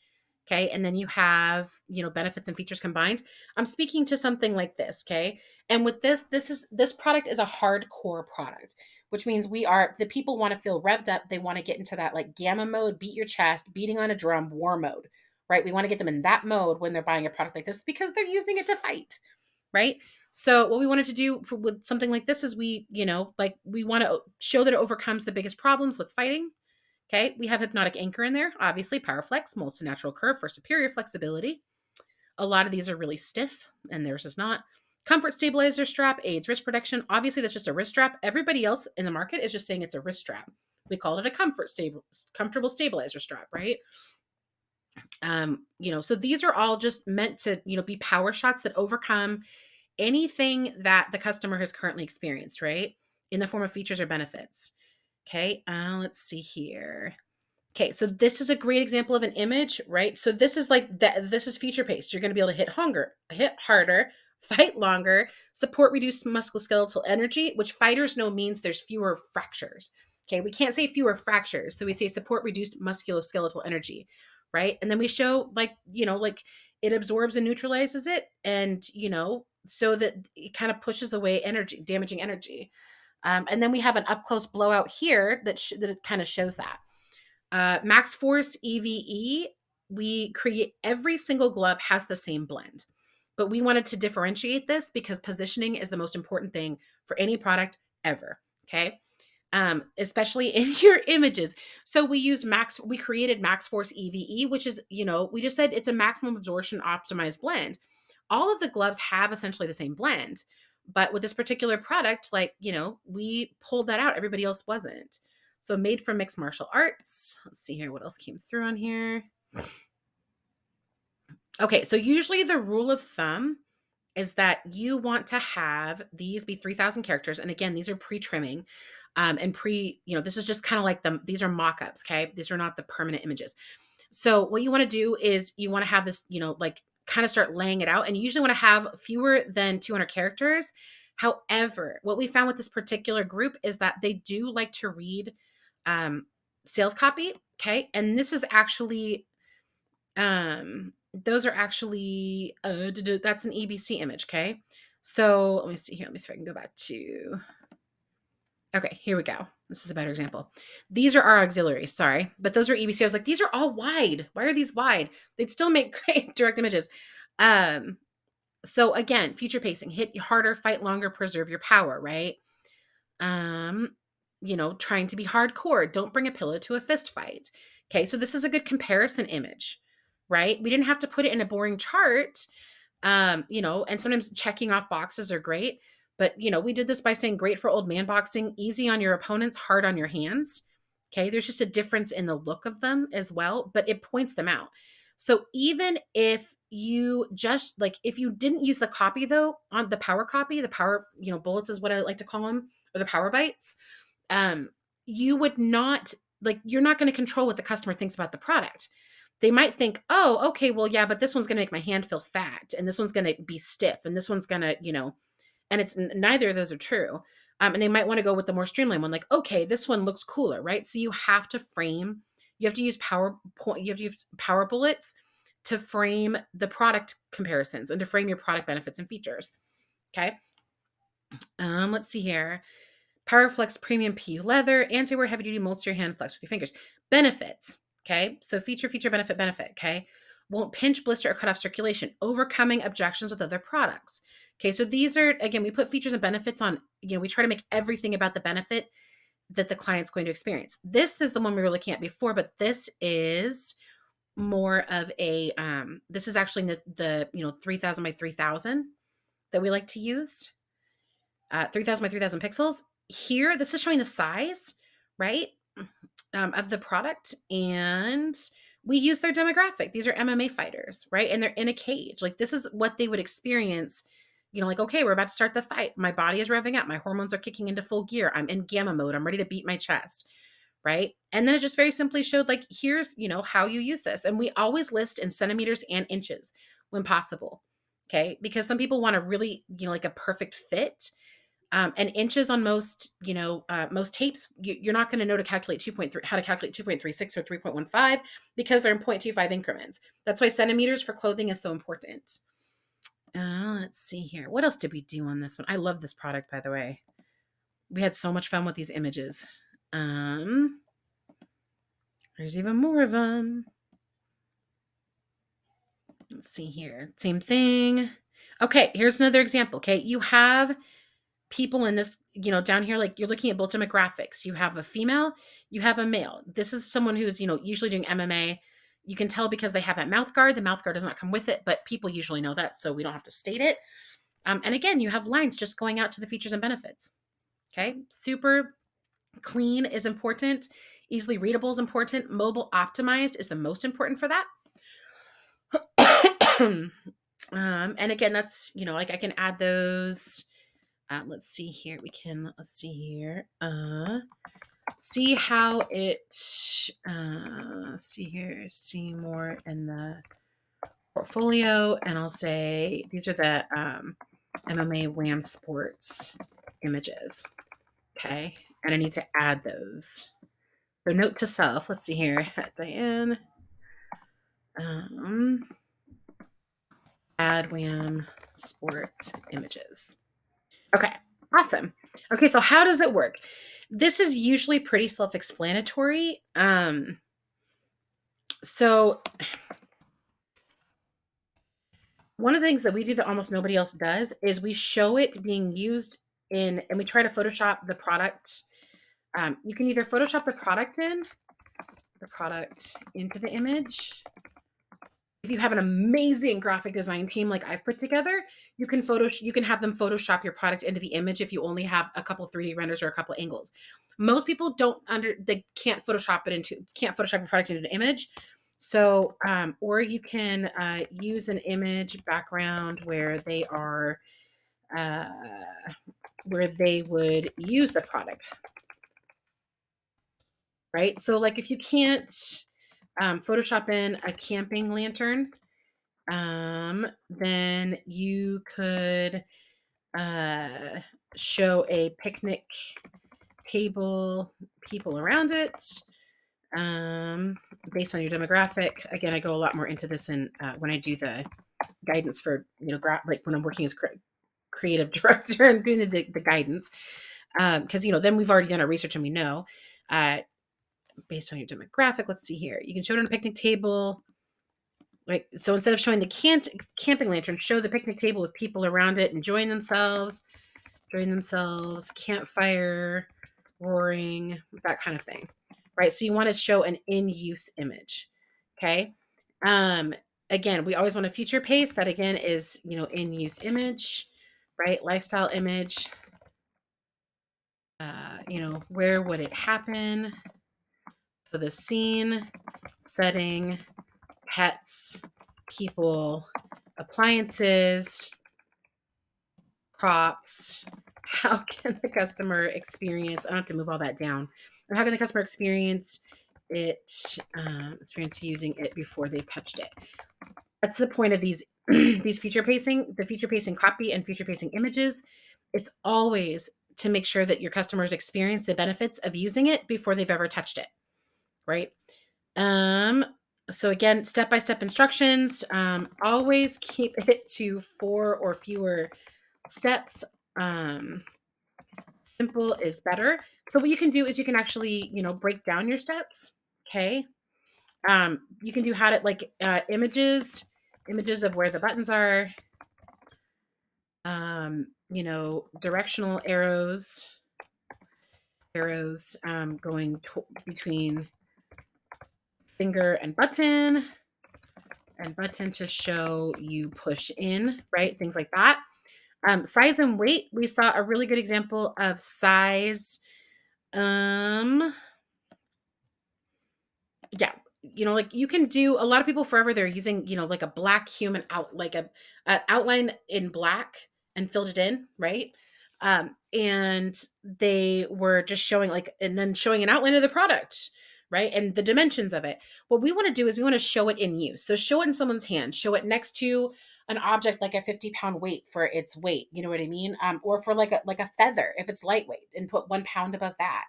okay, and then you have, benefits and features combined, I'm speaking to something like this, okay? And with this product is a hardcore product, which means the people want to feel revved up. They want to get into that like gamma mode, beat your chest, beating on a drum, war mode, right? We want to get them in that mode when they're buying a product like this because they're using it to fight, right? So what we wanted to do with something like this is we want to show that it overcomes the biggest problems with fighting. Okay. We have hypnotic anchor in there. Obviously Powerflex molds to natural curve for superior flexibility. A lot of these are really stiff and theirs is not. Comfort stabilizer strap aids wrist protection. Obviously that's just a wrist strap. Everybody else in the market is just saying it's a wrist strap. We call it a comfortable stabilizer strap, right? So these are all just meant to, be power shots that overcome anything that the customer has currently experienced, right? In the form of features or benefits. Okay, let's see here. Okay, so this is a great example of an image, right? So this is like that. This is future paced. You're going to be able to hit harder, fight longer, support reduced musculoskeletal energy, which fighters know means there's fewer fractures. Okay, we can't say fewer fractures, so we say support reduced musculoskeletal energy, right? And then we show like it absorbs and neutralizes it, and so that it kind of pushes away energy, damaging energy. And then we have an up close blowout here that it kind of shows that. Max Force EVE, we create every single glove has the same blend, but we wanted to differentiate this because positioning is the most important thing for any product ever. Okay. Especially in your images. So we created Max Force EVE, which is, we just said it's a maximum absorption optimized blend. All of the gloves have essentially the same blend, but with this particular product, we pulled that out. Everybody else wasn't. So made from mixed martial arts. Let's see here. What else came through on here? Okay. So usually the rule of thumb is that you want to have these be 3,000 characters. And again, these are pre-trimming and this is just kind of like these are mock-ups. Okay. These are not the permanent images. So what you want to do is you want to have this, kind of start laying it out. And you usually want to have fewer than 200 characters. However, what we found with this particular group is that they do like to read sales copy. Okay. And this is actually, those are actually, that's an EBC image. Okay. So let me see here. Let me see if I can go back to, okay, here we go. This is a better example. These are our auxiliaries, sorry, but those are EBC. I was like, these are all wide. Why are these wide? They'd still make great direct images. So again, future pacing, hit harder, fight longer, preserve your power, right? Trying to be hardcore. Don't bring a pillow to a fist fight. Okay, so this is a good comparison image. right? We didn't have to put it in a boring chart. You know, and sometimes checking off boxes are great, but you know, we did this by saying great for old man boxing, easy on your opponents, hard on your hands. Okay. There's just a difference in the look of them as well, but it points them out. So even if you just like, if you didn't use the copy though, on the power copy, the power, you know, bullets is what I like to call them, or the power bites, um, you would not like, you're not going to control what the customer thinks about the product. They might think, oh, okay, well, yeah, but this one's going to make my hand feel fat, and this one's going to be stiff, and this one's going to, you know, and it's neither of those are true. And they might want to go with the more streamlined one, like, okay, this one looks cooler, right? So you have to frame, you have to use PowerPoint, you have to use power bullets to frame the product comparisons and to frame your product benefits and features. Okay. Let's see here. Powerflex Premium PU leather, anti-wear heavy duty molds to your hand, flex with your fingers. Benefits. Okay. So feature, benefit. Okay. Won't pinch, blister, or cut off circulation. Overcoming objections with other products. Okay. So these are, again, we put features and benefits on, you know, we try to make everything about the benefit that the client's going to experience. This is the one we were looking at before, but this is more of a, this is actually the you know, 3000 by 3000 that we like to use. 3000 by 3000 pixels. Here, this is showing the size, right, of the product. And we use their demographic. These are MMA fighters, right? And they're in a cage. Like, this is what they would experience, you know, like, okay, we're about to start the fight. My body is revving up. My hormones are kicking into full gear. I'm in gamma mode. I'm ready to beat my chest, right? And then it just very simply showed, like, here's, you know, how you use this. And we always list in centimeters and inches when possible, okay? Because some people want to really, you know, like a perfect fit. And inches on most, you know, most tapes, you're not going to know to calculate 2.3, how to calculate 2.36 or 3.15 because they're in 0.25 increments. That's why centimeters for clothing is so important. Let's see here. What else did we do on this one? I love this product, by the way. We had so much fun with these images. There's even more of them. Let's see here. Same thing. Okay, here's another example. Okay, you have people in this, you know, down here, like you're looking at both demographics. You have a female, you have a male. This is someone who's, you know, usually doing MMA. You can tell because they have that mouth guard. The mouth guard does not come with it, but people usually know that, so we don't have to state it. And again, you have lines just going out to the features and benefits. Okay, super clean is important. Easily readable is important. Mobile optimized is the most important for that. And again, that's, you know, like I can add those. Let's see here. Let's see here. See how it, see here, see more in the portfolio. And I'll say, these are the MMA Wham Sports images. Okay. And I need to add those. So note to self, let's see here. Diane, add Wham Sports images. Okay, awesome. Okay, so how does it work? This is usually pretty self-explanatory. So one of the things that we do that almost nobody else does is we show it being used in, and we try to Photoshop the product. You can either Photoshop the product into the image. If you have an amazing graphic design team like I've put together, you can have them Photoshop your product into the image if you only have a couple 3D renders or a couple angles. Most people they can't Photoshop your product into an image. So, or you can use an image background where they are, where they would use the product, right? So like if you can't Photoshop in a camping lantern, then you could show a picnic table, people around it, based on your demographic. Again, I go a lot more into this in when I do the guidance for, you know, like when I'm working as creative director and doing the guidance, because you know, then we've already done our research and we know based on your demographic. Let's see here. You can show it on a picnic table. Right. So instead of showing the camping lantern, show the picnic table with people around it enjoying themselves, campfire, roaring, that kind of thing. Right. So you want to show an in-use image. Okay. Again, we always want to future paste. That again is, in use image, right? Lifestyle image. Where would it happen? So the scene, setting, pets, people, appliances, props. How can the customer experience? I don't have to move all that down. How can the customer experience it? Experience using it before they touched it. That's the point of these these feature pacing, the feature pacing copy and feature pacing images. It's always to make sure that your customers experience the benefits of using it before they've ever touched it, right? So again, step-by-step instructions. Always keep it to 4 or fewer steps. Simple is better. So what you can do is you can actually, break down your steps. Okay. You can do how to like images of where the buttons are. Directional arrows going between finger and button to show you push in, right? Things like that. Size and weight, we saw a really good example of size. Yeah, like you can do, a lot of people forever, they're using, like a black human like an outline in black and filled it in, right? And they were just showing and then showing an outline of the product, right? And the dimensions of it. What we want to do is we want to show it in use. So show it in someone's hand, show it next to an object like a 50-pound weight for its weight. You know what I mean? Or for like a feather, if it's lightweight, and put 1 pound above that.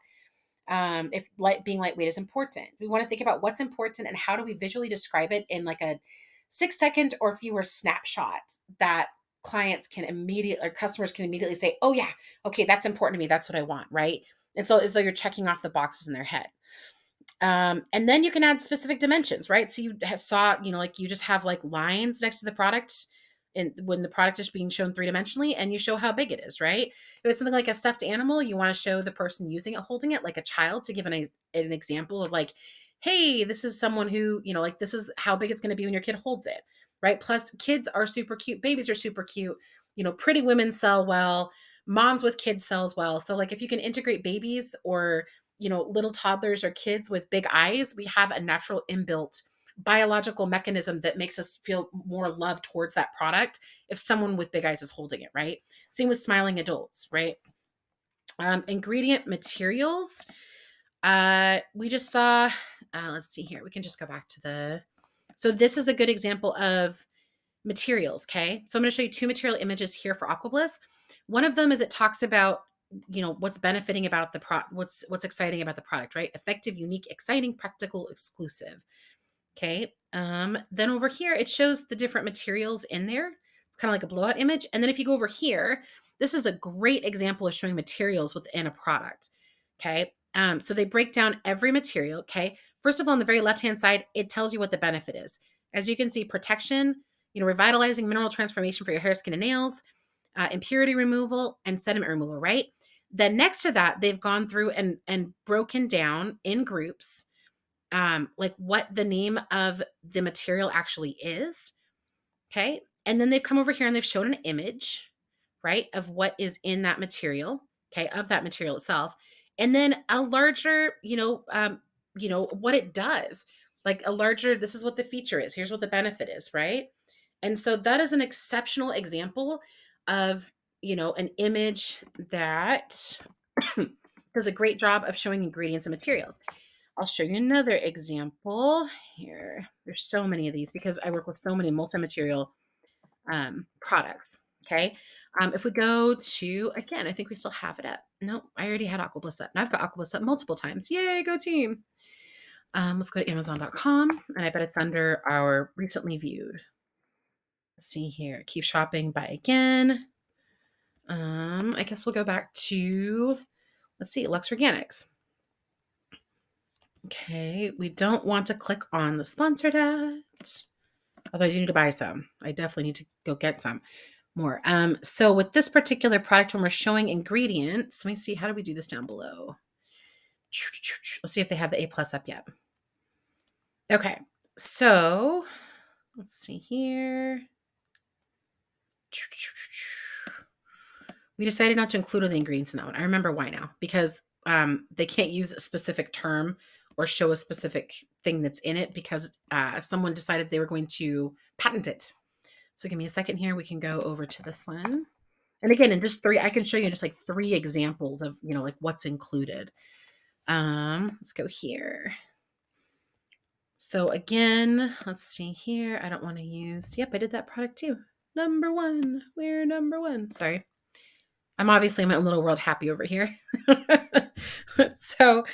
If being lightweight is important, we want to think about what's important and how do we visually describe it in like a 6-second or fewer snapshot that clients can immediately, or customers can immediately say, oh yeah, okay, that's important to me. That's what I want. Right. And so as though you're checking off the boxes in their head. And then you can add specific dimensions, right? So you saw, like you just have like lines next to the product, and when the product is being shown 3-dimensionally, and you show how big it is, right? If it's something like a stuffed animal, you want to show the person using it, holding it, like a child, to give an example of like, hey, this is someone who, like this is how big it's going to be when your kid holds it, right? Plus kids are super cute. Babies are super cute. Pretty women sell well. Moms with kids sells well. So like if you can integrate babies or, little toddlers or kids with big eyes, we have a natural inbuilt biological mechanism that makes us feel more love towards that product if someone with big eyes is holding it, right? Same with smiling adults, right? Ingredient materials. We just saw, let's see here. We can just go back to so this is a good example of materials. Okay. So I'm going to show you 2 material images here for Aquabliss. One of them is it talks about, what's benefiting about the what's exciting about the product, right? Effective, unique, exciting, practical, exclusive. Okay. Then over here, it shows the different materials in there. It's kind of like a blowout image. And then if you go over here, this is a great example of showing materials within a product. Okay. So they break down every material. Okay. First of all, on the very left-hand side, it tells you what the benefit is. As you can see, protection, revitalizing mineral transformation for your hair, skin, and nails, impurity removal, and sediment removal, right? Then next to that, they've gone through and broken down in groups like what the name of the material actually is. Okay. And then they've come over here and they've shown an image, right, of what is in that material. Okay. Of that material itself. And then a larger, what it does, like a larger, this is what the feature is. Here's what the benefit is. Right. And so that is an exceptional example of, an image that does a great job of showing ingredients and materials. I'll show you another example here. There's so many of these because I work with so many multi-material products. Okay. If we go to, again, I think we still have it up. No, I already had Aquabliss up. And I've got Aquabliss up multiple times. Yay, go team. Let's go to Amazon.com. And I bet it's under our recently viewed. Let's see here. Keep shopping, buy again. I guess we'll go back to, let's see, Lux Organics. Okay, we don't want to click on the sponsored ad, although I do need to buy some. I definitely need to go get some more. So with this particular product, when we're showing ingredients, let me see, how do we do this down below? Let's see if they have the A+ up yet. Okay, So let's see here. We decided not to include all the ingredients in that one. I remember why now, because they can't use a specific term or show a specific thing that's in it because someone decided they were going to patent it. So give me a second here. We can go over to this one. And again, in just three, I can show you just like 3 examples of, like what's included. Let's go here. So again, let's see here. I don't want to use, yep, I did that product too. Number 1, we're number 1. Sorry. I'm obviously in my own little world happy over here. So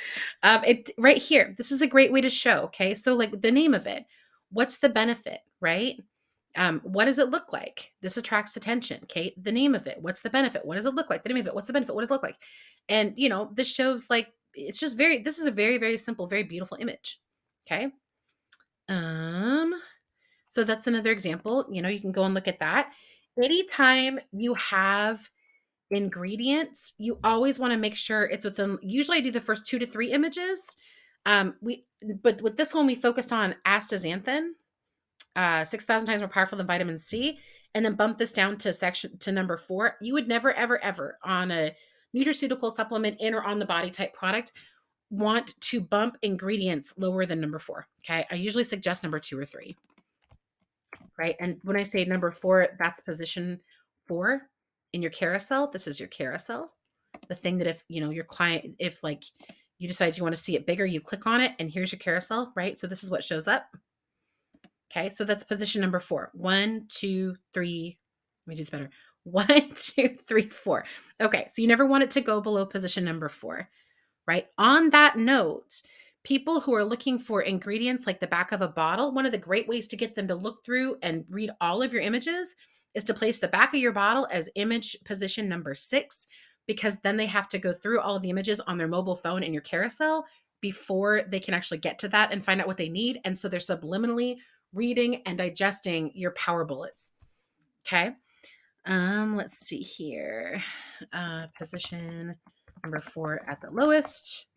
it right here, this is a great way to show, okay? So like the name of it, what's the benefit, right? What does it look like? This attracts attention, okay? The name of it, what's the benefit? What does it look like? The name of it, what's the benefit? What does it look like? And, this shows like, it's just this is a very, very simple, very beautiful image, okay? So that's another example. You can go and look at that. Anytime you have ingredients, you always want to make sure it's within, usually I do the first 2 to 3 images. But with this one, we focused on astaxanthin, 6,000 times more powerful than vitamin C, and then bump this down to number 4. You would never, ever, ever on a nutraceutical supplement in or on the body type product want to bump ingredients lower than number 4. Okay. I usually suggest number 2 or 3. Right. And when I say number 4, that's position 4 in your carousel. This is your carousel. The thing that if, your client, if like you decide you want to see it bigger, you click on it and here's your carousel, right? So this is what shows up. Okay. So that's position number 4. 1, 2, 3. Let me do this better. 1, 2, 3, 4. Okay. So you never want it to go below position number 4, right? On that note, people who are looking for ingredients like the back of a bottle, one of the great ways to get them to look through and read all of your images is to place the back of your bottle as image position number 6, because then they have to go through all of the images on their mobile phone in your carousel before they can actually get to that and find out what they need. And so they're subliminally reading and digesting your power bullets. Okay. Let's see here. Position number 4 at the lowest.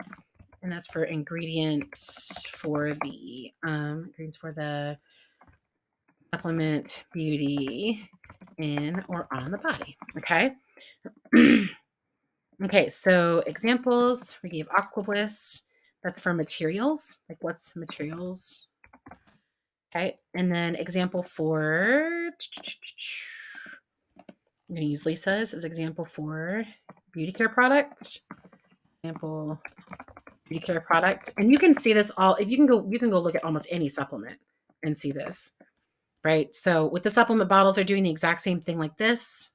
And that's for ingredients for the supplement beauty in or on the body. Okay. Okay. So examples, we gave Aqua Bliss. That's for materials. Like what's materials? Okay. And then example for, I'm going to use Lisa's as example for beauty care products. Example beauty care product. And you can see this all, if you can go look at almost any supplement and see this, right? So with the supplement bottles, they're doing the exact same thing like this.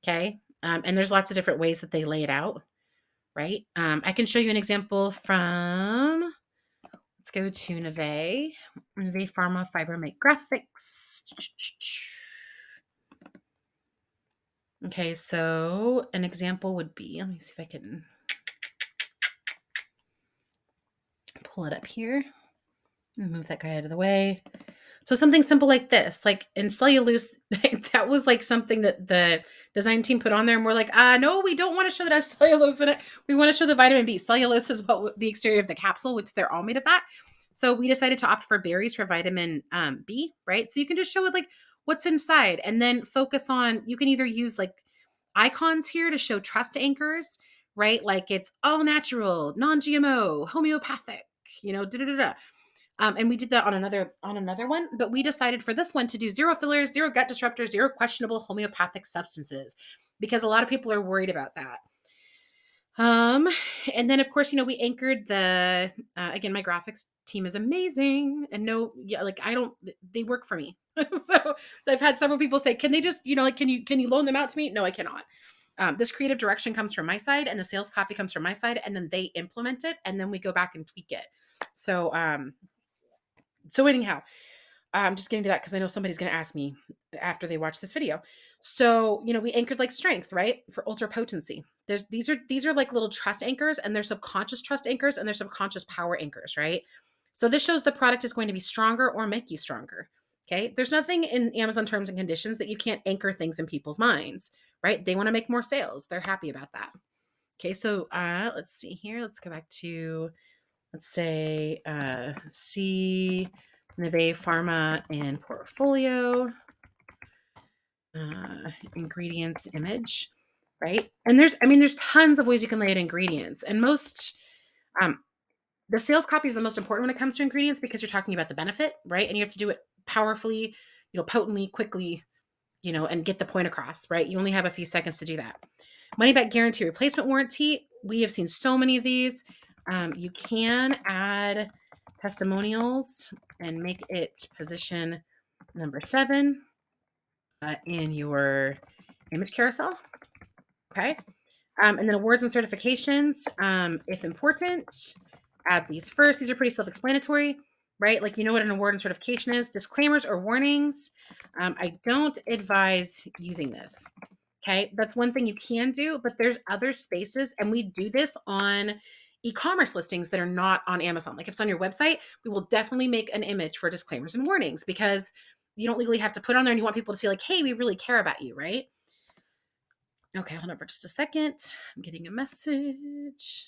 Okay. And there's lots of different ways that they lay it out, right? I can show you an example from, let's go to Neve Pharma Fiber Make Graphics. Okay. So an example would be, let me see if I can pull it up here and move that guy out of the way. So something simple like this, like in cellulose, that was like something that the design team put on there. And we're like, no, we don't want to show that as cellulose in it. We want to show the vitamin B. Cellulose is what the exterior of the capsule, which they're all made of that. So we decided to opt for berries for vitamin B, right? So you can just show it like what's inside and then focus on, you can either use like icons here to show trust anchors, right? Like it's all natural, non-GMO, homeopathic, and we did that on another one, but we decided for this one to do 0 fillers, 0 gut disruptors, 0 questionable homeopathic substances, because a lot of people are worried about that. And then of course, we anchored the, again, my graphics team is amazing and they work for me. So I've had several people say, can they just, can you loan them out to me? No, I cannot. This creative direction comes from my side and the sales copy comes from my side, and then they implement it and then we go back and tweak it. So anyhow, I'm just getting to that because I know somebody's going to ask me after they watch this video. So, we anchored like strength, right? For ultra potency. These are like little trust anchors, and they're subconscious trust anchors, and they're subconscious power anchors, right? So this shows the product is going to be stronger or make you stronger. Okay. There's nothing in Amazon terms and conditions that you can't anchor things in people's minds, right? They want to make more sales. They're happy about that. Okay. So, let's see here. Let's go back to, let's say, C Neve Pharma and portfolio. Ingredients image, right? And there's tons of ways you can lay out ingredients. And most, the sales copy is the most important when it comes to ingredients because you're talking about the benefit, right? And you have to do it powerfully, potently, quickly, and get the point across, right? You only have a few seconds to do that. Money back guarantee, replacement warranty. We have seen so many of these. You can add testimonials and make it position number 7 in your image carousel. Okay. And then awards and certifications, if important, add these first. These are pretty self-explanatory, right? Like, you know what an award and certification is. Disclaimers or warnings. I don't advise using this. Okay. That's one thing you can do, but there's other spaces, and we do this on e-commerce listings that are not on Amazon. Like if it's on your website, we will definitely make an image for disclaimers and warnings because you don't legally have to put on there and you want people to see like, hey, we really care about you, right? Okay, hold on for just a second. I'm getting a message.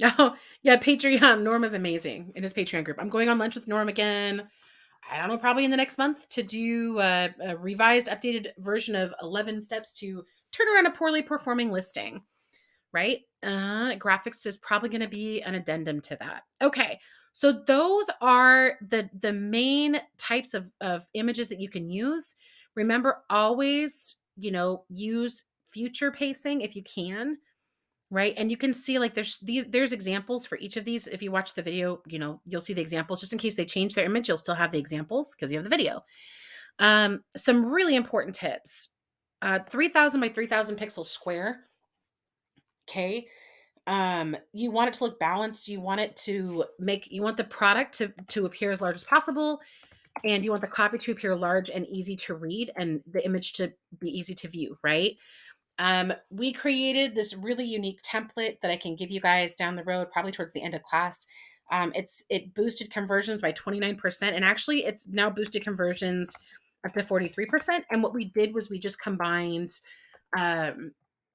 Oh, yeah, Patreon. Norm is amazing in his Patreon group. I'm going on lunch with Norm again. I don't know, probably in the next month to do a revised, updated version of 11 steps to turn around a poorly performing listing, right? Graphics is probably going to be an addendum to that. Okay, so those are the main types of images that you can use. Remember, always, use future pacing if you can, right? And you can see like there's examples for each of these. If you watch the video, you'll see the examples. Just in case they change their image, you'll still have the examples because you have the video. Some really important tips. 3,000 by 3,000 pixels square. Okay. You want it to look balanced. You want the product to appear as large as possible. And you want the copy to appear large and easy to read and the image to be easy to view, right? We created this really unique template that I can give you guys down the road, probably towards the end of class. It boosted conversions by 29%. And actually it's now boosted conversions up to 43%. And what we did was we just combined, a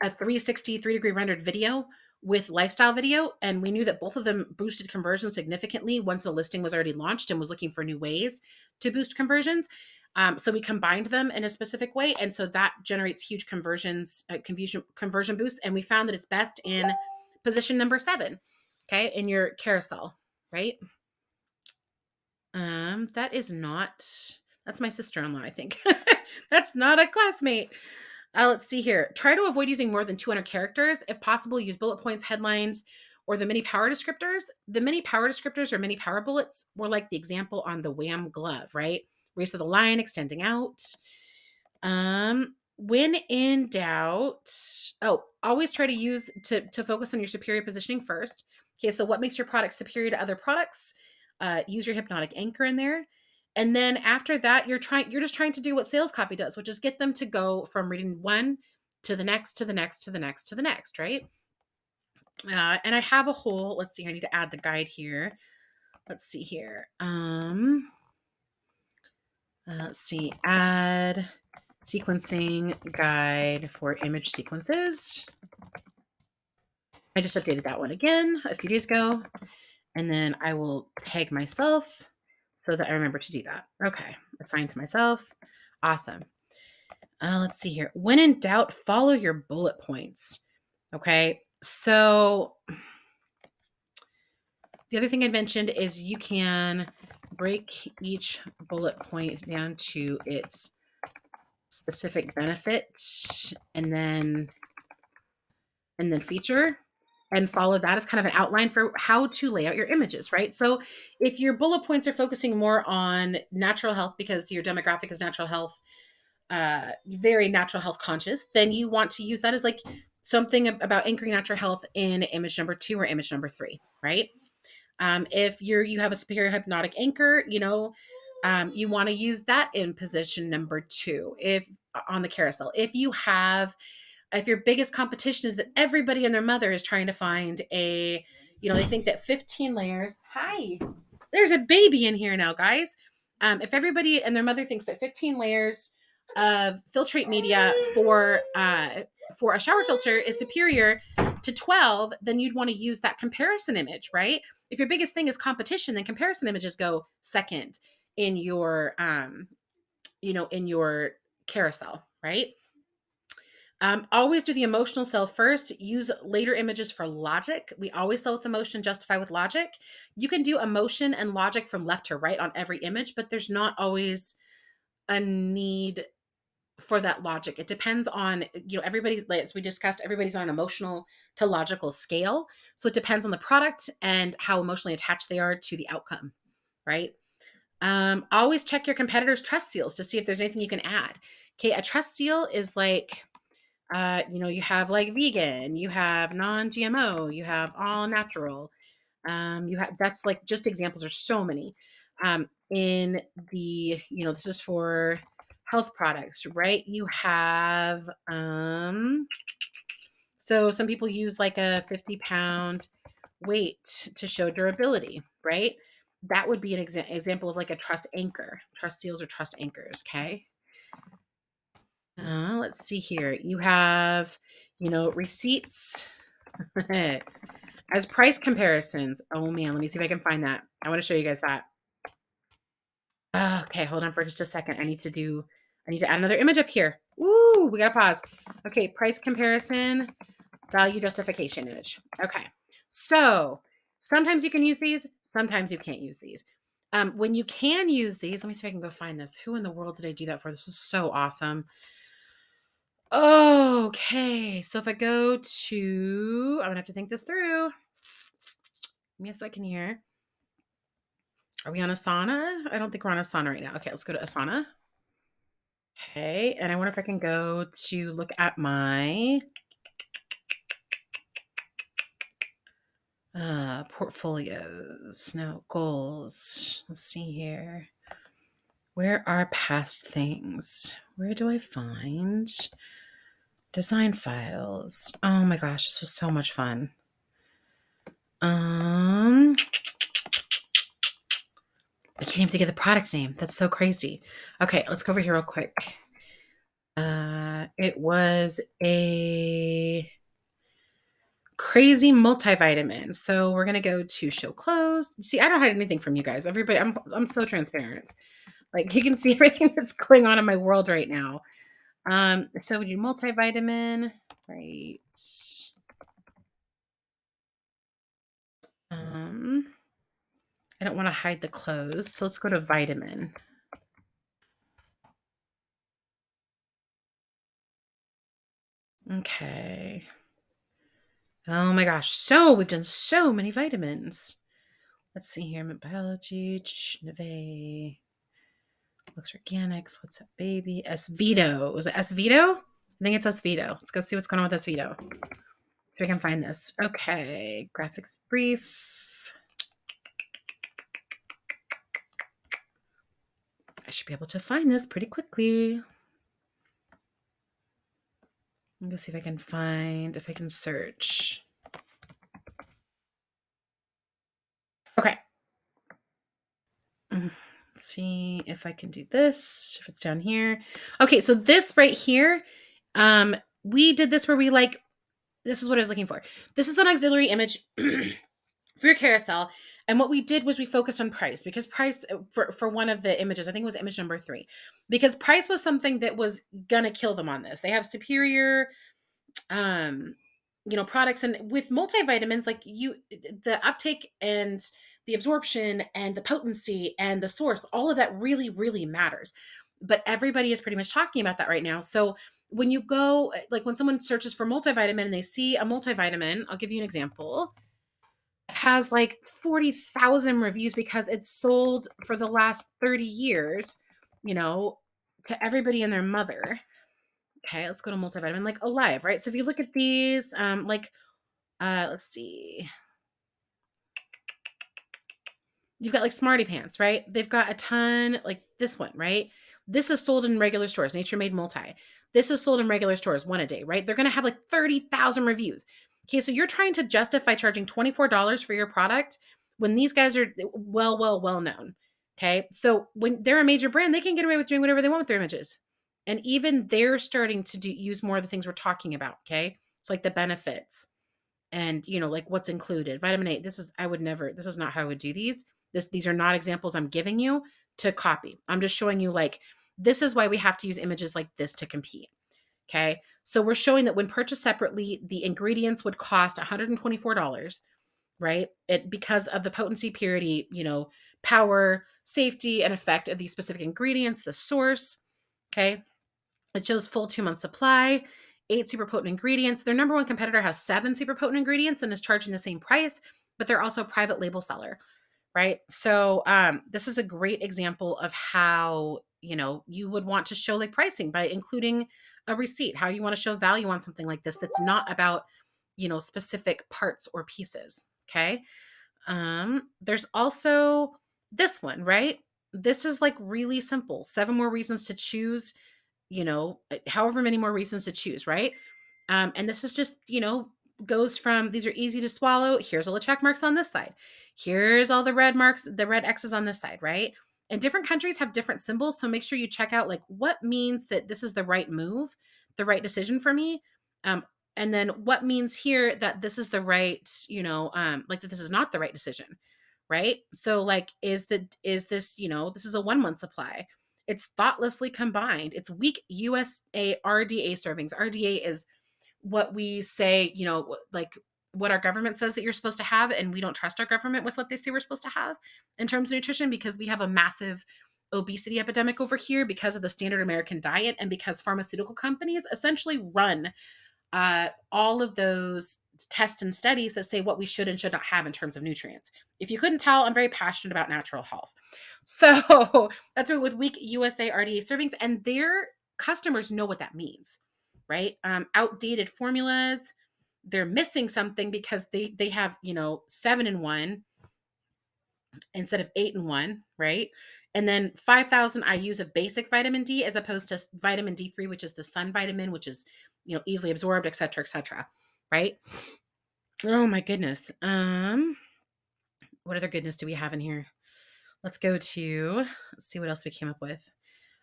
360 3-degree rendered video with lifestyle video. And we knew that both of them boosted conversions significantly once the listing was already launched and was looking for new ways to boost conversions. So we combined them in a specific way. And so that generates huge conversion boosts. And we found that it's best in position number 7, okay, in your carousel, right? That's my sister-in-law, I think. That's not a classmate. Let's see here. Try to avoid using more than 200 characters. If possible, use bullet points, headlines, or the mini power descriptors. The mini power descriptors or mini power bullets were like the example on the Wham glove, right? Where you saw the line extending out. When in doubt, always try to focus on your superior positioning first. Okay, so what makes your product superior to other products? Use your hypnotic anchor in there. And then after that, you're just trying to do what sales copy does, which is get them to go from reading one to the next, to the next, to the next, to the next, right? And I have a whole, let's see, I need to add the guide here. Let's see here. Let's see, add sequencing guide for image sequences. I just updated that one again a few days ago. And then I will tag myself so that I remember to do that. Okay, assign to myself. Awesome. Let's see here. When in doubt, follow your bullet points. Okay, so the other thing I mentioned is you can break each bullet point down to its specific benefit and then feature, and follow that as kind of an outline for how to lay out your images, right? So if your bullet points are focusing more on natural health because your demographic is natural health, very natural health conscious, then you want to use that as like something about anchoring natural health in image number 2 or image number 3, right? If you have a superior hypnotic anchor, you want to use that in position number 2 if on the carousel. If your biggest competition is that everybody and their mother is trying to find they think that 15 layers, hi, there's a baby in here now, guys. If everybody and their mother thinks that 15 layers of filtrate media for a shower filter is superior to 12, then you'd want to use that comparison image, right? If your biggest thing is competition, then comparison images go second in your, in your carousel, right? Always do the emotional sell first. Use later images for logic. We always sell with emotion, justify with logic. You can do emotion and logic from left to right on every image, but there's not always a need for that logic. It depends on, everybody's, as we discussed, everybody's on an emotional to logical scale. So it depends on the product and how emotionally attached they are to the outcome, right? Always check your competitors' trust seals to see if there's anything you can add. Okay, a trust seal is like, you have like vegan, you have non-GMO, you have all natural. That's like just examples. There's so many. In the, this is for health products, right? You have, so some people use like a 50-pound weight to show durability, right? That would be an example of like a trust anchor. Trust seals or trust anchors, okay? Let's see here. You have, receipts as price comparisons. Oh man, let me see if I can find that. I want to show you guys that. Okay, hold on for just a second. I need to add another image up here. Ooh, we gotta pause. Okay, price comparison, value justification image. Okay, so sometimes you can use these, sometimes you can't use these. When you can use these, let me see if I can go find this. Who in the world did I do that for? This is so awesome. Okay, so if I go to, I'm gonna have to think this through. Give me a second here. Are we on Asana? I don't think we're on Asana right now. Okay, let's go to Asana. Okay, and I wonder if I can go to look at my portfolios. No, goals. Let's see here. Where are past things? Where do I find design files? Oh my gosh, this was so much fun. I can't even think of the product name. That's so crazy. Okay, let's go over here real quick. It was a crazy multivitamin. So we're gonna go to show closed. See, I don't hide anything from you guys. Everybody, I'm so transparent. Like you can see everything that's going on in my world right now. So we do multivitamin, right? I don't want to hide the clothes, so let's go to vitamin. Okay. Oh my gosh. So we've done so many vitamins. Let's see here. Biology, Neve, looks organics. What's up, baby? S-Vito. Was it S-Vito? I think it's S-Vito. Let's go see what's going on with S-Vito. So we can find this. Okay. Graphics brief. I should be able to find this pretty quickly. Let me go see if I can search. Okay. Let's see if I can do this, if it's down here. Okay, so this right here, we did this where we this is what I was looking for. This is an auxiliary image for your carousel. And what we did was we focused on price because price for one of the images, I think it was image number 3, because price was something that was gonna kill them on this. They have superior, products, and with multivitamins, like the uptake and the absorption and the potency and the source, all of that really, really matters. But everybody is pretty much talking about that right now. So when you go, like when someone searches for multivitamin and they see a multivitamin, I'll give you an example, has like 40,000 reviews because it's sold for the last 30 years, to everybody and their mother. Okay, let's go to multivitamin, like Alive, right? So if you look at these, let's see. You've got like Smarty Pants, right? They've got a ton, like this one, right? This is sold in regular stores, Nature Made Multi. This is sold in regular stores, one a day, right? They're going to have like 30,000 reviews. Okay, so you're trying to justify charging $24 for your product when these guys are well known. Okay, so when they're a major brand, they can get away with doing whatever they want with their images. And even they're starting to use more of the things we're talking about, okay? It's like the benefits. and, like what's included. Vitamin A, this is not how I would do these. These are not examples I'm giving you to copy. I'm just showing you like, this is why we have to use images like this to compete. Okay. So we're showing that when purchased separately, the ingredients would cost $124, right? Because of the potency, purity, power, safety, and effect of these specific ingredients, the source. Okay. It shows full 2-month supply, 8 super potent ingredients. Their number one competitor has 7 super potent ingredients and is charging the same price, but they're also a private label seller, right? So this is a great example of how, you would want to show like pricing by including a receipt, how you want to show value on something like this that's not about, specific parts or pieces. Okay. There's also this one, right? This is like really simple. 7 more reasons to choose, however many more reasons to choose, right? And this is just, goes from, these are easy to swallow. Here's all the check marks on this side. Here's all the red marks, the red X's on this side, right? And different countries have different symbols. So make sure you check out like what means that this is the right move, the right decision for me. And then what means here that this is the right, like that this is not the right decision, right? So like, is this, this is a 1-month supply. It's thoughtlessly combined. It's weak USA RDA servings. RDA is what we say, like what our government says that you're supposed to have. And we don't trust our government with what they say we're supposed to have in terms of nutrition, because we have a massive obesity epidemic over here because of the standard American diet and because pharmaceutical companies essentially run all of those tests and studies that say what we should and should not have in terms of nutrients. If you couldn't tell, I'm very passionate about natural health. So that's what with weak USA RDA servings, and their customers know what that means, right? Outdated formulas, they're missing something because they have, 7 in 1 instead of 8 in 1, right? And then 5,000 IUs of basic vitamin D as opposed to vitamin D3, which is the sun vitamin, which is, easily absorbed, et cetera, right? Oh my goodness. What other goodness do we have in here? Let's see what else we came up with.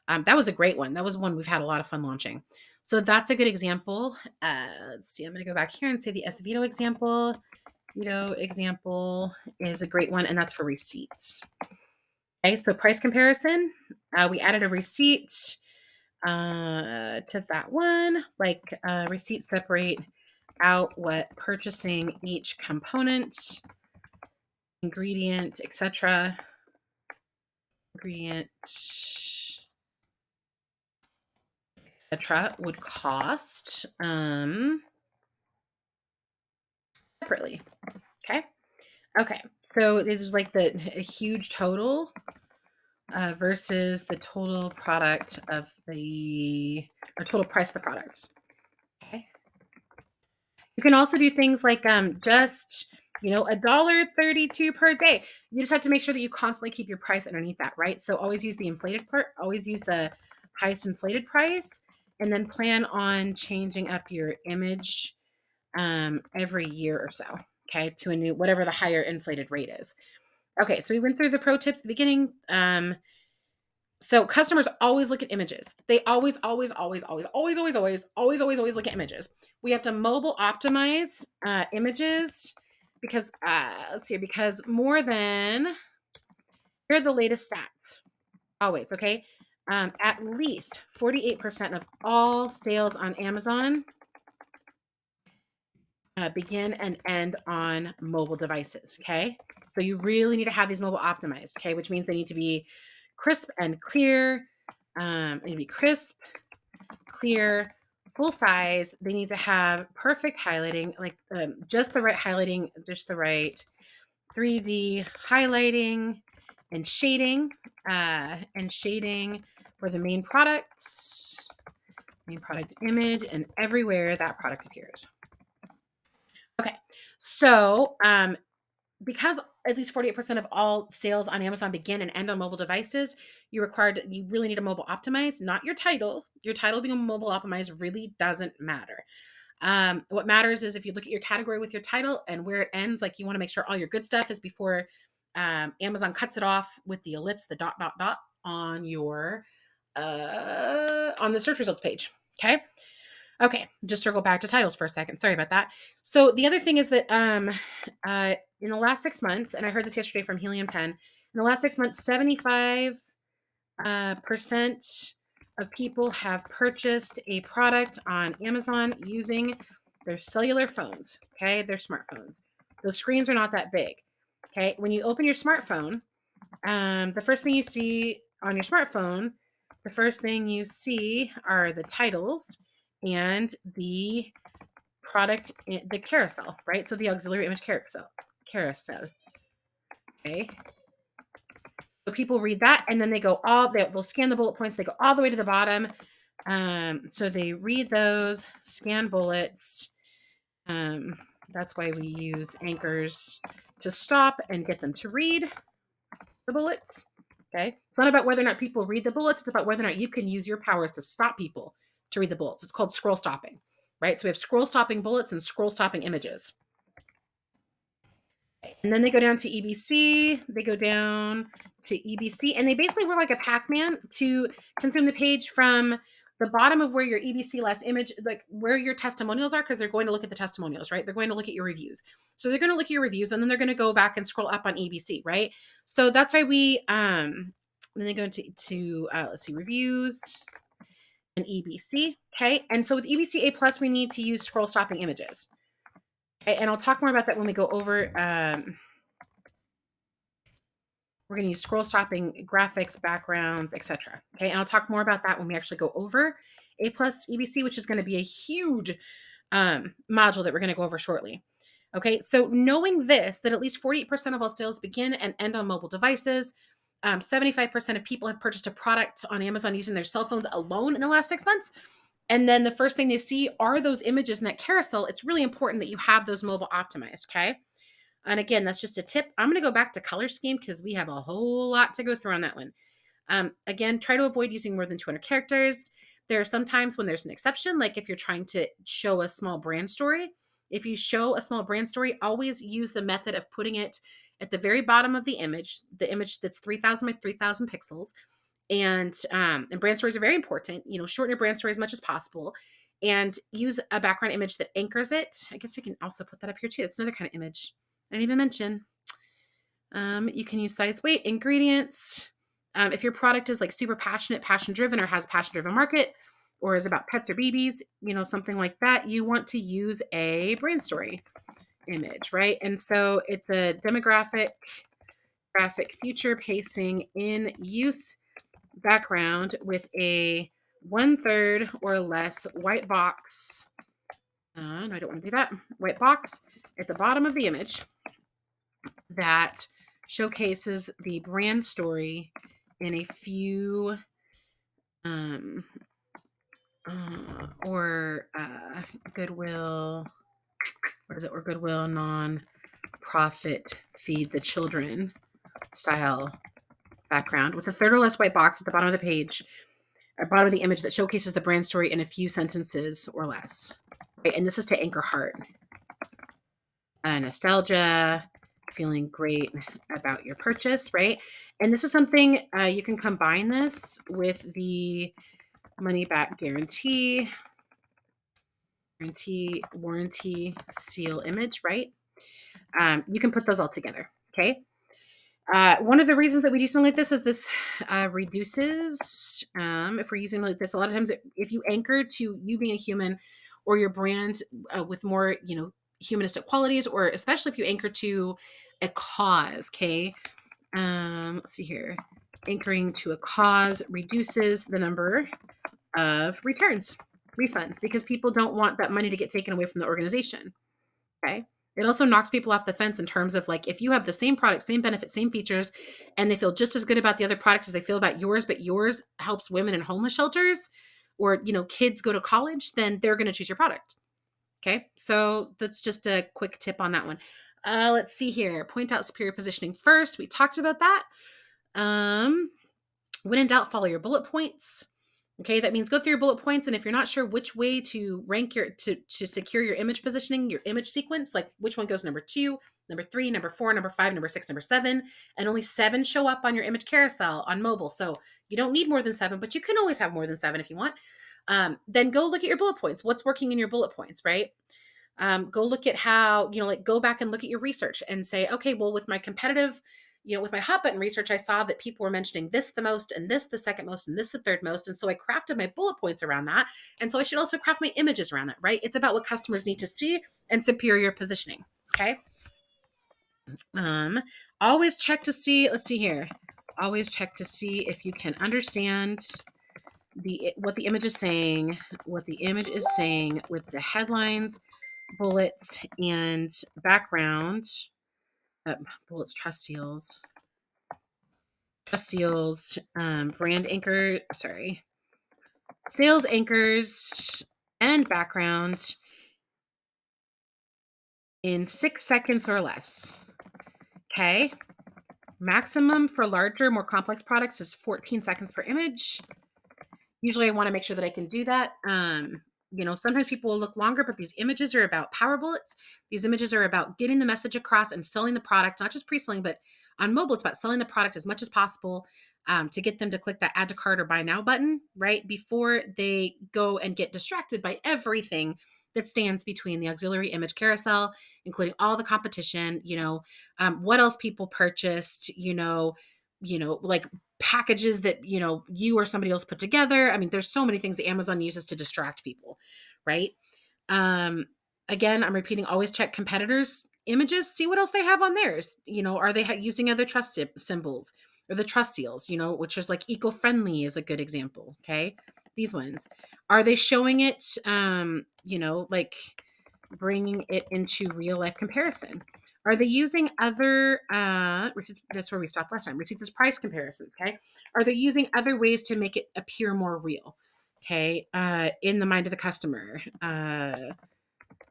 That was a great one. That was one we've had a lot of fun launching. So that's a good example. Let's see. I'm going to go back here and say the Esvito example. Vito example is a great one, and that's for receipts. Okay, so price comparison. We added a receipt to that one. Like receipts separate out what purchasing each component, ingredient, etc. Ingredient, etc. would cost separately. Okay. So this is like a huge total versus the total product of total price of the products. Okay. You can also do things like just $1.32 per day. You just have to make sure that you constantly keep your price underneath that, right? So always use the inflated part, always use the highest inflated price, and then plan on changing up your image every year or so, okay, to a new, whatever the higher inflated rate is. Okay, so we went through the pro tips at the beginning. So customers always look at images. They always look at images. We have to mobile optimize images because because here are the latest stats. Always, okay? At least 48% of all sales on Amazon begin and end on mobile devices, okay? So you really need to have these mobile optimized, okay? Which means they need to be crisp and clear. They need to be crisp, clear, full size. They need to have perfect highlighting, like just the right highlighting, just the right 3D highlighting and shading for the main product image, and everywhere that product appears. Okay, so because at least 48% of all sales on Amazon begin and end on mobile devices, you really need a mobile optimize, not your title. Your title being a mobile optimize really doesn't matter. What matters is if you look at your category with your title and where it ends, like you want to make sure all your good stuff is before Amazon cuts it off with the ellipse, the ... on your on the search results page. Okay. Okay, just circle back to titles for a second. Sorry about that. So the other thing is that in the last 6 months, and I heard this yesterday from Helium 10, in the last 6 months, 75% of people have purchased a product on Amazon using their cellular phones, okay? Their smartphones. Those screens are not that big, okay? When you open your smartphone, the first thing you see on your smartphone, the first thing you see are the titles and the product, the carousel, right? So the auxiliary image carousel, okay? So people read that and then they'll scan the bullet points. They go all the way to the bottom. So they read those, scan bullets. That's why we use anchors to stop and get them to read the bullets. Okay. It's not about whether or not people read the bullets. It's about whether or not you can use your power to stop people to read the bullets. It's called scroll stopping, right? So we have scroll stopping bullets and scroll stopping images. And then they go down to EBC. They go down to EBC, and they basically work like a Pac-Man to consume the page from the bottom of where your EBC last image, like where your testimonials are, because they're going to look at the testimonials, right? They're going to look at your reviews. So they're going to look at your reviews, and then they're going to go back and scroll up on EBC, right? So that's why we then they go to let's see, reviews and EBC, okay? And so with EBC A plus, we need to use scroll stopping images. Okay? And I'll talk more about that when we go over. We're going to use scroll stopping, graphics, backgrounds, etc. Okay, and I'll talk more about that when we actually go over A plus EBC, which is going to be a huge module that we're going to go over shortly. Okay, so knowing this, that at least 48% of all sales begin and end on mobile devices. 75% of people have purchased a product on Amazon using their cell phones alone in the last 6 months. And then the first thing they see are those images in that carousel. It's really important that you have those mobile optimized, okay? And again, that's just a tip. I'm going to go back to color scheme because we have a whole lot to go through on that one. Again, try to avoid using more than 200 characters. There are some times when there's an exception, like if you're trying to show a small brand story. If you show a small brand story, always use the method of putting it at the very bottom of the image that's 3,000 by 3,000 pixels. And brand stories are very important. Shorten your brand story as much as possible and use a background image that anchors it. I guess we can also put that up here too. That's another kind of image I didn't even mention. You can use size, weight, ingredients. If your product is like super passionate, passion driven, or has a passion driven market, or is about pets or babies, something like that, you want to use a brand story image, right? And so it's a demographic, graphic, future pacing in use background with a 1/3 or less white box. No, I don't want to do that. White box at the bottom of the image that showcases the brand story in a few Goodwill, or Goodwill non-profit feed the children style background with a 1/3 or less white box at the bottom of the page, at the bottom of the image that showcases the brand story in a few sentences or less. Okay, and this is to anchor heart. Nostalgia, feeling great about your purchase, right? And this is something you can combine this with the money back guarantee, warranty, seal image, right? You can put those all together, okay? One of the reasons that we do something like this is this reduces, if we're using like this, a lot of times if you anchor to you being a human or your brand with more, humanistic qualities, or especially if you anchor to a cause, okay? Let's see here. Anchoring to a cause reduces the number of refunds, because people don't want that money to get taken away from the organization, okay? It also knocks people off the fence in terms of like, if you have the same product, same benefits, same features, and they feel just as good about the other product as they feel about yours, but yours helps women in homeless shelters or, kids go to college, then they're going to choose your product. Okay, so that's just a quick tip on that one. Let's see here. Point out superior positioning first. We talked about that. When in doubt, follow your bullet points. Okay, that means go through your bullet points, and if you're not sure which way to rank to secure your image positioning, your image sequence, like which one goes number 2, number 3, number 4, number 5, number 6, number 7, and only 7 show up on your image carousel on mobile. So you don't need more than 7, but you can always have more than 7 if you want. Then go look at your bullet points. What's working in your bullet points, right? Go look at how, like go back and look at your research and say, okay, well, with my competitive, with my hot button research, I saw that people were mentioning this the most and this the second most and this the third most. And so I crafted my bullet points around that. And so I should also craft my images around that, right? It's about what customers need to see and superior positioning. Okay. Always check to see, let's see here. Always check to see if you can understand what the image is saying, with the headlines, bullets, and background. Bullets, trust seals, brand anchor, sales anchors, and background in 6 seconds or less. Okay. Maximum for larger, more complex products is 14 seconds per image. Usually I want to make sure that I can do that. Sometimes people will look longer, but these images are about power bullets. These images are about getting the message across and selling the product, not just pre-selling, but on mobile, it's about selling the product as much as possible to get them to click that add to cart or buy now button, right? Before they go and get distracted by everything that stands between the auxiliary image carousel, including all the competition, what else people purchased, like packages that, you or somebody else put together. I mean, there's so many things that Amazon uses to distract people, right? Again, I'm repeating, always check competitors' images, see what else they have on theirs. Are they using other trust symbols or the trust seals, which is like eco-friendly is a good example. Okay. These ones, are they showing it, like bringing it into real life comparison? Are they using other receipts? That's where we stopped last time. Receipts as price comparisons. Okay. Are they using other ways to make it appear more real? Okay. In the mind of the customer.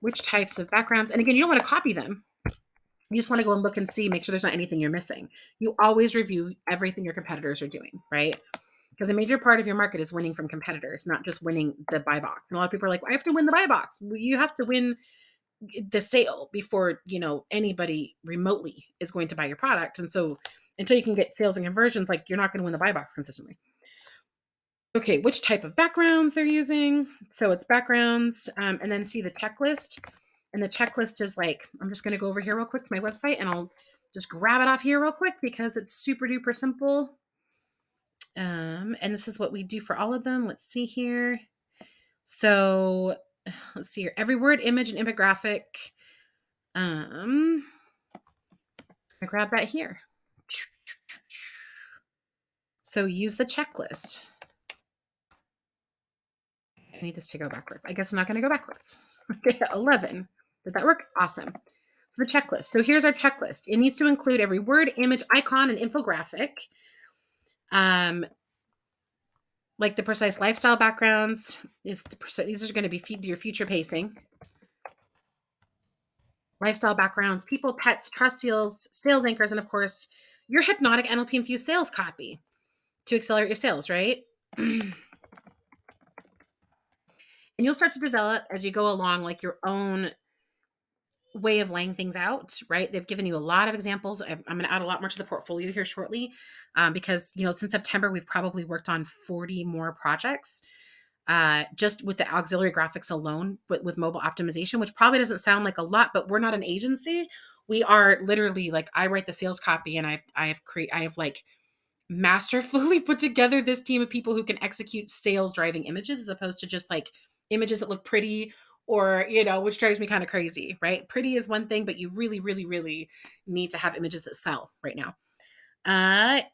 Which types of backgrounds? And again, you don't want to copy them. You just want to go and look and see, make sure there's not anything you're missing. You always review everything your competitors are doing, right? Because a major part of your market is winning from competitors, not just winning the buy box. And a lot of people are like, well, I have to win the buy box. Well, you have to win the sale before, anybody remotely is going to buy your product. And so until you can get sales and conversions, like you're not going to win the buy box consistently. Okay, which type of backgrounds they're using. So it's backgrounds, and then see the checklist. And the checklist is like, I'm just going to go over here real quick to my website and I'll just grab it off here real quick because it's super duper simple. And this is what we do for all of them. Let's see here. So let's see here. Every word, image, and infographic. I grab that here. So use the checklist. I need this to go backwards. I guess I'm not going to go backwards. Okay, 11. Did that work? Awesome. So the checklist. So here's our checklist. It needs to include every word, image, icon, and infographic. Like the precise lifestyle backgrounds. These are going to be your future pacing. Lifestyle backgrounds, people, pets, trust seals, sales anchors, and of course, your hypnotic NLP infused sales copy to accelerate your sales, right? And you'll start to develop as you go along, like your own way of laying things out, right? They've given you a lot of examples. I'm going to add a lot more to the portfolio here shortly because, since September, we've probably worked on 40 more projects just with the auxiliary graphics alone, but with mobile optimization, which probably doesn't sound like a lot, but we're not an agency. We are literally like, I write the sales copy and I have like masterfully put together this team of people who can execute sales driving images as opposed to just like images that look pretty or, which drives me kind of crazy, right? Pretty is one thing, but you really, really, really need to have images that sell right now.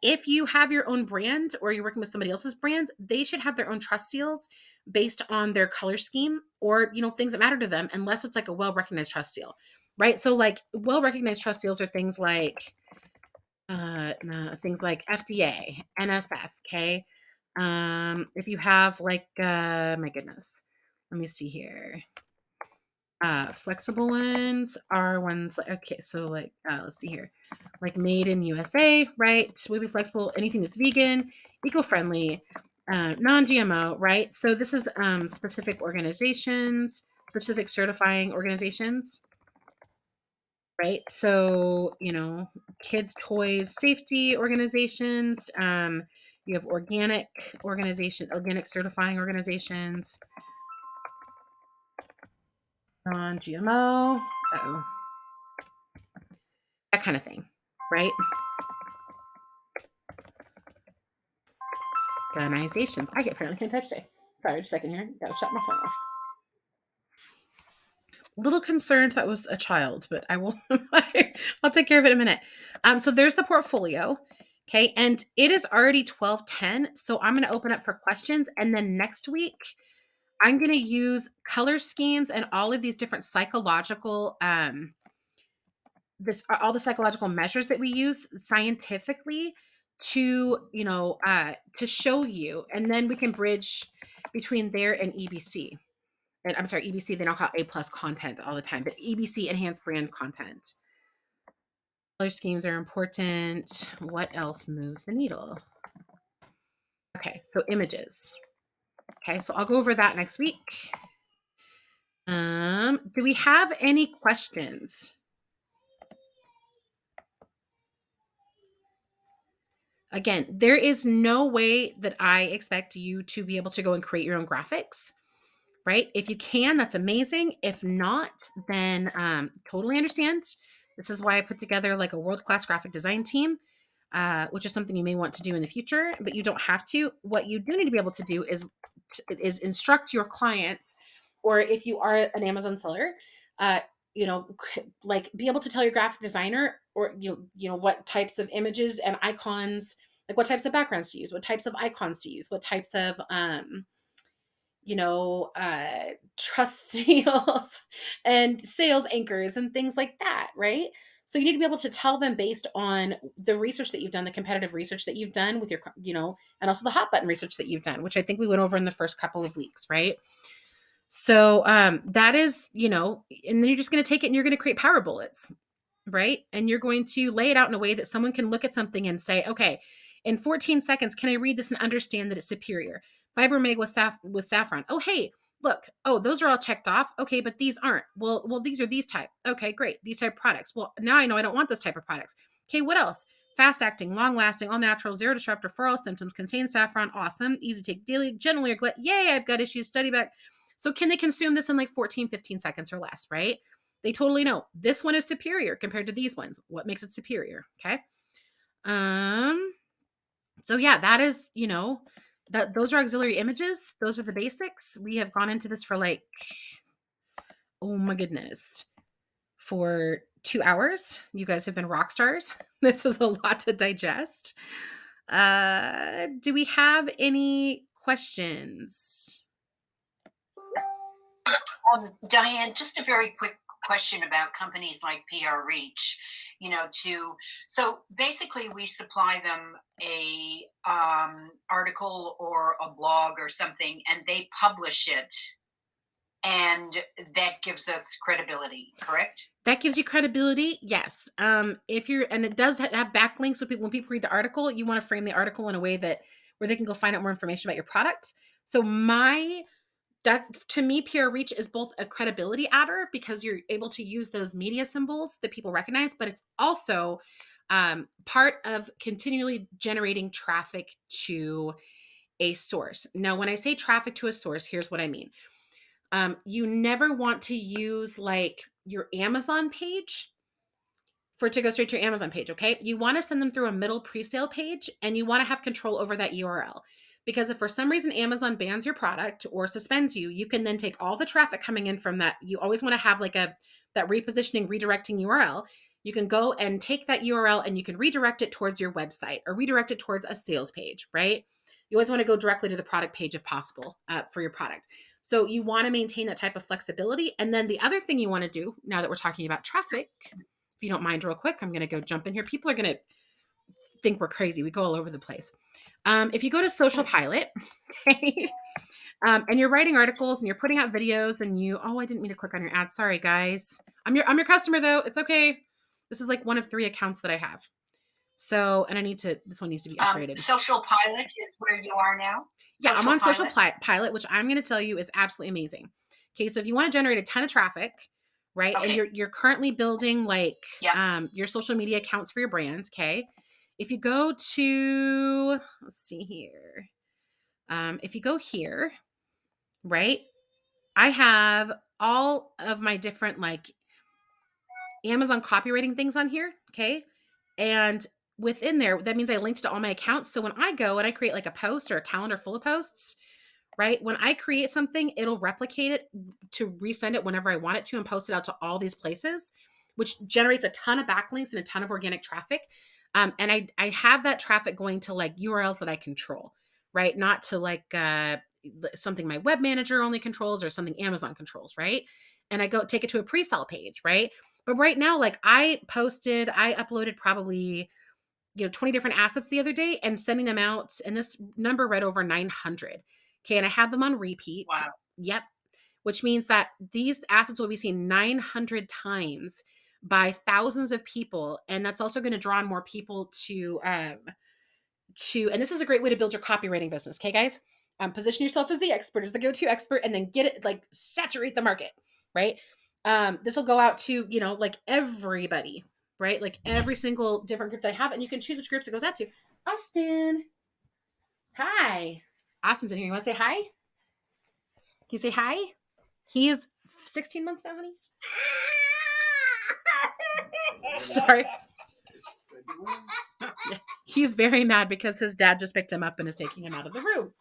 If you have your own brand or you're working with somebody else's brands, they should have their own trust seals based on their color scheme or, things that matter to them, unless it's like a well-recognized trust seal, right? So like well-recognized trust seals are things like FDA, NSF, okay? If you have like, my goodness, let me see here. Flexible ones are ones like, okay, so like, let's see here, like made in USA, right? So we'll be flexible, anything that's vegan, eco-friendly, non-GMO, right? So this is specific organizations, specific certifying organizations, right? So, kids, toys, safety organizations, You have organic certifying organizations, non-GMO, that kind of thing, right? Organizations. I apparently can't touch today. Sorry, just a second here. Gotta shut my phone off. A little concerned that was a child, but I will. I'll take care of it in a minute. So there's the portfolio. Okay, and it is already 12:10, so I'm going to open up for questions, and then next week I'm going to use color schemes and all of these different psychological all the psychological measures that we use scientifically to to show you, and then we can bridge between there and EBC. And I'm sorry, EBC, they don't call A+ content all the time, but EBC, enhanced brand content. Color schemes are important. What else moves the needle? Okay, so images. Okay, so I'll go over that next week. Do we have any questions? Again, there is no way that I expect you to be able to go and create your own graphics, right? If you can, that's amazing. If not, then totally understand. This is why I put together like a world-class graphic design team, which is something you may want to do in the future, but you don't have to. What you do need to be able to do is instruct your clients, or if you are an Amazon seller, like be able to tell your graphic designer, or what types of images and icons, like what types of backgrounds to use, what types of icons to use, what types of trust seals and sales anchors and things like that, right? So you need to be able to tell them based on the research that you've done, the competitive research that you've done with your, and also the hot button research that you've done, which I think we went over in the first couple of weeks, right? So that is, and then you're just going to take it and you're going to create power bullets, right? And you're going to lay it out in a way that someone can look at something and say, okay, in 14 seconds, can I read this and understand that it's superior? Fiber Meg with saffron. Oh, hey, look. Oh, those are all checked off. Okay, but these aren't. Well, these are these type. Okay, great. These type of products. Well, now I know I don't want this type of products. Okay, what else? Fast acting, long lasting, all natural, zero disruptor for all symptoms, contains saffron. Awesome. Easy to take daily, generally or glut. Yay, I've got issues. Study back. So can they consume this in like 14, 15 seconds or less, right? They totally know this one is superior compared to these ones. What makes it superior? Okay. So yeah, that is, those are auxiliary images. Those are the basics. We have gone into this for like, oh my goodness, for 2 hours. You guys have been rock stars. This is a lot to digest. Do we have any questions? Diane, just a very quick question about companies like PR Reach. So basically we supply them a article or a blog or something, and they publish it, and that gives us credibility, correct? That gives you credibility, yes. And it does have backlinks, so when people read the article, you want to frame the article in a way where they can go find out more information about your product. So that to me, PR Reach is both a credibility adder because you're able to use those media symbols that people recognize, but it's also part of continually generating traffic to a source. Now, when I say traffic to a source, here's what I mean. You never want to use like your Amazon page for it to go straight to your Amazon page, okay? You want to send them through a middle pre-sale page, and you want to have control over that URL. Because if for some reason Amazon bans your product or suspends you, you can then take all the traffic coming in from that. You always want to have like that repositioning, redirecting URL. You can go and take that URL and you can redirect it towards your website or redirect it towards a sales page, right? You always want to go directly to the product page if possible for your product. So you want to maintain that type of flexibility. And then the other thing you want to do, now that we're talking about traffic, if you don't mind real quick, I'm going to go jump in here. People are going to think we're crazy. We go all over the place. If you go to Social Pilot, okay, and you're writing articles and you're putting out videos and I didn't mean to click on your ad. Sorry, guys. I'm your customer though. It's okay. This is like one of 3 accounts that I have. So, and this one needs to be upgraded. Social Pilot is where you are now? Yeah, I'm on Social Pilot, which I'm going to tell you is absolutely amazing. Okay, so if you want to generate a ton of traffic, right, okay, and you're currently building like your social media accounts for your brand, okay, if you go to, let's see here. If you go here, right, I have all of my different like Amazon copywriting things on here. Okay. And within there, that means I linked to all my accounts. So when I go and I create like a post or a calendar full of posts, right? When I create something, it'll replicate it to resend it whenever I want it to and post it out to all these places, which generates a ton of backlinks and a ton of organic traffic. And I have that traffic going to like URLs that I control, right? Not to like something my web manager only controls or something Amazon controls, right? And I go take it to a pre-sale page, right? But right now, like I uploaded probably 20 different assets the other day and sending them out. And this number read over 900. Okay. And I have them on repeat. Wow. Yep. Which means that these assets will be seen 900 times by thousands of people. And that's also going to draw on more people and this is a great way to build your copywriting business. Okay, guys, position yourself as the expert, as the go-to expert, and then get it, like saturate the market, right? This will go out to, like everybody, right? Like every single different group that I have, and you can choose which groups it goes out to. Austin. Hi. Austin's in here. You want to say hi? Can you say hi? He's 16 months now, honey. Sorry. Yeah. He's very mad because his dad just picked him up and is taking him out of the room.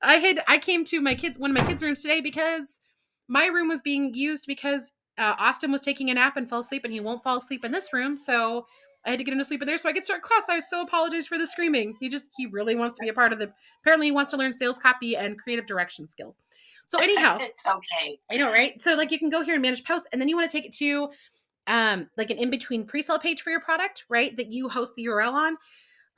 I came to one of my kids' rooms today because my room was being used because Austin was taking a nap and fell asleep, and he won't fall asleep in this room. So I had to get him to sleep in there so I could start class. I so apologize for the screaming. He really wants to be a part of apparently he wants to learn sales copy and creative direction skills. So anyhow, it's okay. I know, right? So like you can go here and manage posts, and then you want to take it to like an in-between pre-sale page for your product, right? That you host the URL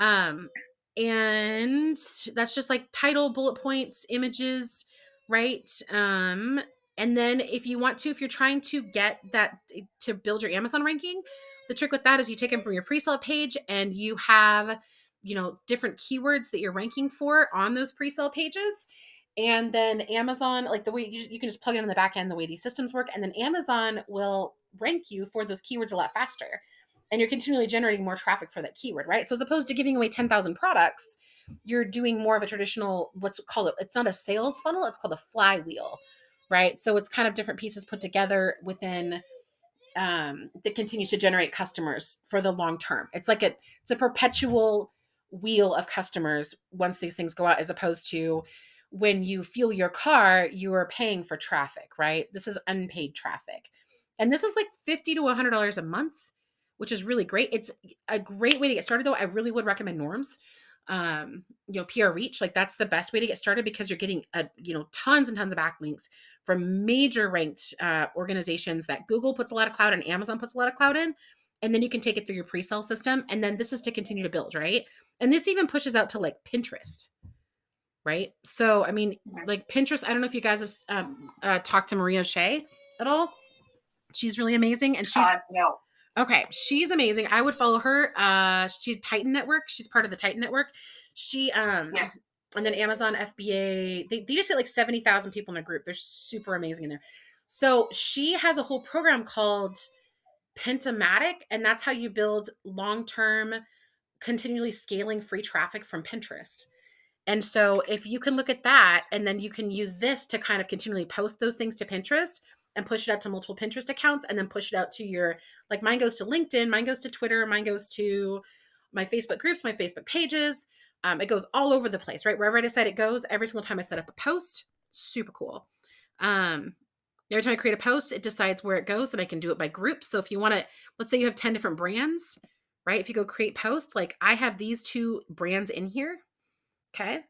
on. And that's just like title, bullet points, images, right? And then if you're trying to get that to build your Amazon ranking, the trick with that is you take them from your pre-sale page and you have, different keywords that you're ranking for on those pre-sale pages. And then Amazon, like the way you can just plug it in the back end, the way these systems work. And then Amazon will rank you for those keywords a lot faster. And you're continually generating more traffic for that keyword, right? So as opposed to giving away 10,000 products, you're doing more of a traditional, it's not a sales funnel, it's called a flywheel, right? So it's kind of different pieces put together within that continues to generate customers for the long term. It's like it's a perpetual wheel of customers once these things go out, as opposed to when you fuel your car, you are paying for traffic, right? This is unpaid traffic. And this is like $50 to $100 a month, which is really great. It's a great way to get started, though. I really would recommend Norms. PR Reach, like that's the best way to get started because you're getting tons and tons of backlinks from major ranked organizations that Google puts a lot of cloud and Amazon puts a lot of cloud in. And then you can take it through your pre-sale system. And then this is to continue to build, right? And this even pushes out to like Pinterest, right? So, I mean, like Pinterest, I don't know if you guys have talked to Maria Shea at all. She's really amazing. And she's no. Okay, she's amazing. I would follow her. She's Titan Network. She's part of the Titan Network. She yes. And then Amazon FBA. They just get like 70,000 people in a group. They're super amazing in there. So she has a whole program called Pentamatic, and that's how you build long-term, continually scaling free traffic from Pinterest. And so if you can look at that, and then you can use this to kind of continually post those things to Pinterest and push it out to multiple Pinterest accounts, and then push it out to like mine goes to LinkedIn, mine goes to Twitter, mine goes to my Facebook groups, my Facebook pages. It goes all over the place, right? Wherever I decide it goes, every single time I set up a post, super cool. Every time I create a post, it decides where it goes, and I can do it by groups. So if you want to, let's say you have 10 different brands, right? If you go create post, like I have these 2 brands in here. Okay.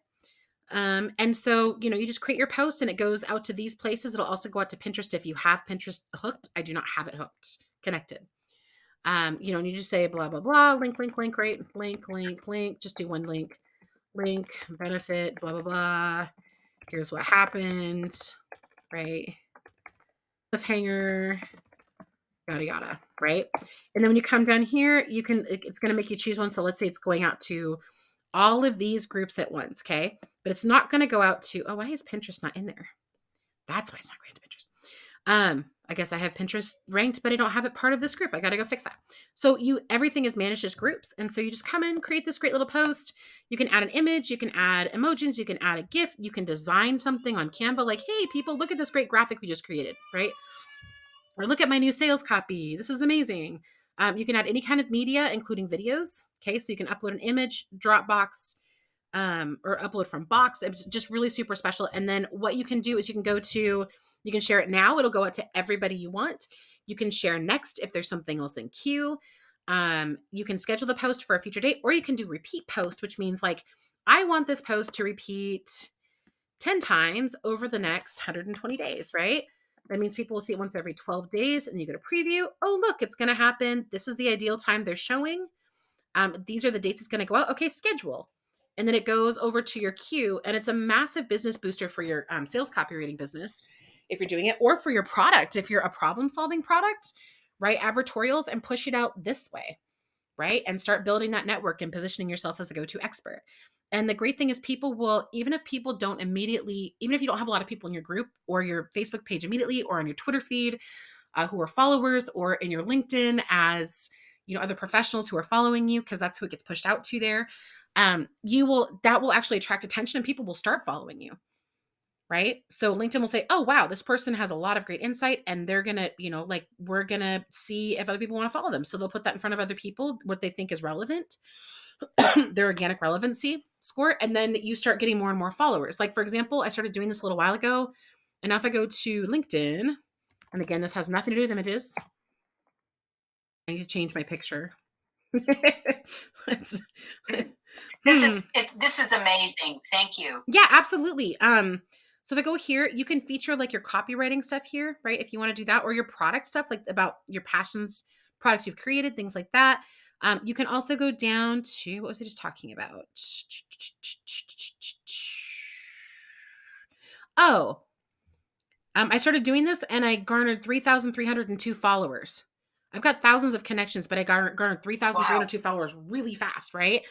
And so, you just create your post and it goes out to these places. It'll also go out to Pinterest if you have Pinterest hooked. I do not have it connected. And you just say blah, blah, blah, link, right? Link, just do one link, benefit, blah, blah, blah. Here's what happened, right? Cliffhanger, yada, yada, right? And then when you come down here, it's going to make you choose one. So let's say it's going out to all of these groups at once, okay? But it's not going to go out to, why is Pinterest not in there? That's why it's not going to Pinterest. I guess I have Pinterest ranked, but I don't have it part of this group. I got to go fix that. So everything is managed as groups. And so you just come in, create this great little post. You can add an image, you can add emojis, you can add a GIF, you can design something on Canva like, hey, people, look at this great graphic we just created, right? Or look at my new sales copy. This is amazing. You can add any kind of media, including videos. Okay, so you can upload an image, Dropbox, or upload from Box. It's just really super special. And then what you can do is you can share it now. It'll go out to everybody you want. You can share next if there's something else in queue. You can schedule the post for a future date, or you can do repeat post, which means like, I want this post to repeat 10 times over the next 120 days, right? That means people will see it once every 12 days and you get a preview. Oh, look, it's going to happen. This is the ideal time they're showing. These are the dates it's going to go out. Okay, schedule. And then it goes over to your queue, and it's a massive business booster for your sales copywriting business if you're doing it, or for your product. If you're a problem-solving product, write advertorials and push it out this way, right? And start building that network and positioning yourself as the go-to expert. And the great thing is people will, even if you don't have a lot of people in your group or your Facebook page immediately, or on your Twitter feed who are followers, or in your LinkedIn as other professionals who are following you, because that's who it gets pushed out to there. That will actually attract attention, and people will start following you, right? So LinkedIn will say, oh, wow, this person has a lot of great insight, and they're going to, we're going to see if other people want to follow them. So they'll put that in front of other people, what they think is relevant, their organic relevancy score. And then you start getting more and more followers. Like, for example, I started doing this a little while ago, and now if I go to LinkedIn, and again, this has nothing to do with images. I need to change my picture. This is amazing. Thank you. Yeah, absolutely. So if I go here, you can feature like your copywriting stuff here, right? If you want to do that, or your product stuff, like about your passions, products you've created, things like that. You can also go down to, what was I just talking about? Oh, I started doing this and I garnered 3,302 followers. I've got thousands of connections, but I garnered 3,302 followers really fast, right?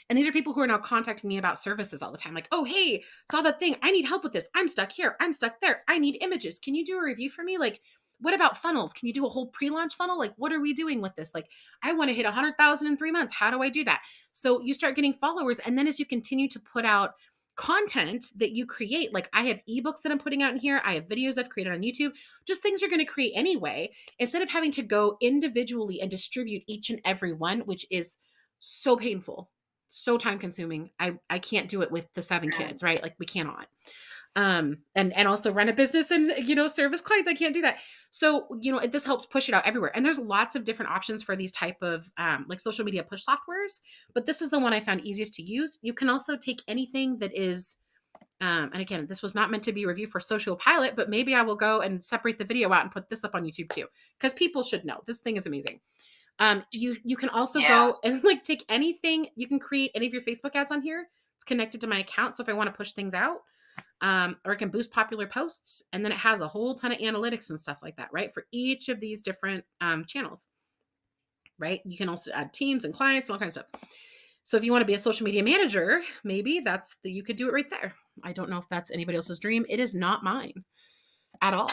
And these are people who are now contacting me about services all the time. Like, oh, hey, saw that thing. I need help with this. I'm stuck here. I'm stuck there. I need images. Can you do a review for me? Like, what about funnels? Can you do a whole pre-launch funnel? Like, what are we doing with this? Like, I want to hit 100,000 in 3 months. How do I do that? So you start getting followers. And then as you continue to put out content that you create, like I have ebooks that I'm putting out in here, I have videos I've created on YouTube, just things you're going to create anyway, instead of having to go individually and distribute each and every one, which is so painful, so time consuming. I can't do it with the 7 kids, right? Like we cannot. And also run a business and, service clients. I can't do that. So, this helps push it out everywhere. And there's lots of different options for these type of, like social media push softwares, but this is the one I found easiest to use. You can also take anything that is, and again, this was not meant to be a review for Social Pilot, but maybe I will go and separate the video out and put this up on YouTube too, because people should know this thing is amazing. You can also go and like take anything, you can create any of your Facebook ads on here. It's connected to my account. So if I want to push things out, or it can boost popular posts, and then it has a whole ton of analytics and stuff like that, right? For each of these different channels, right? You can also add teams and clients and all kinds of stuff. So if you want to be a social media manager, maybe you could do it right there. I don't know if that's anybody else's dream. It is not mine at all.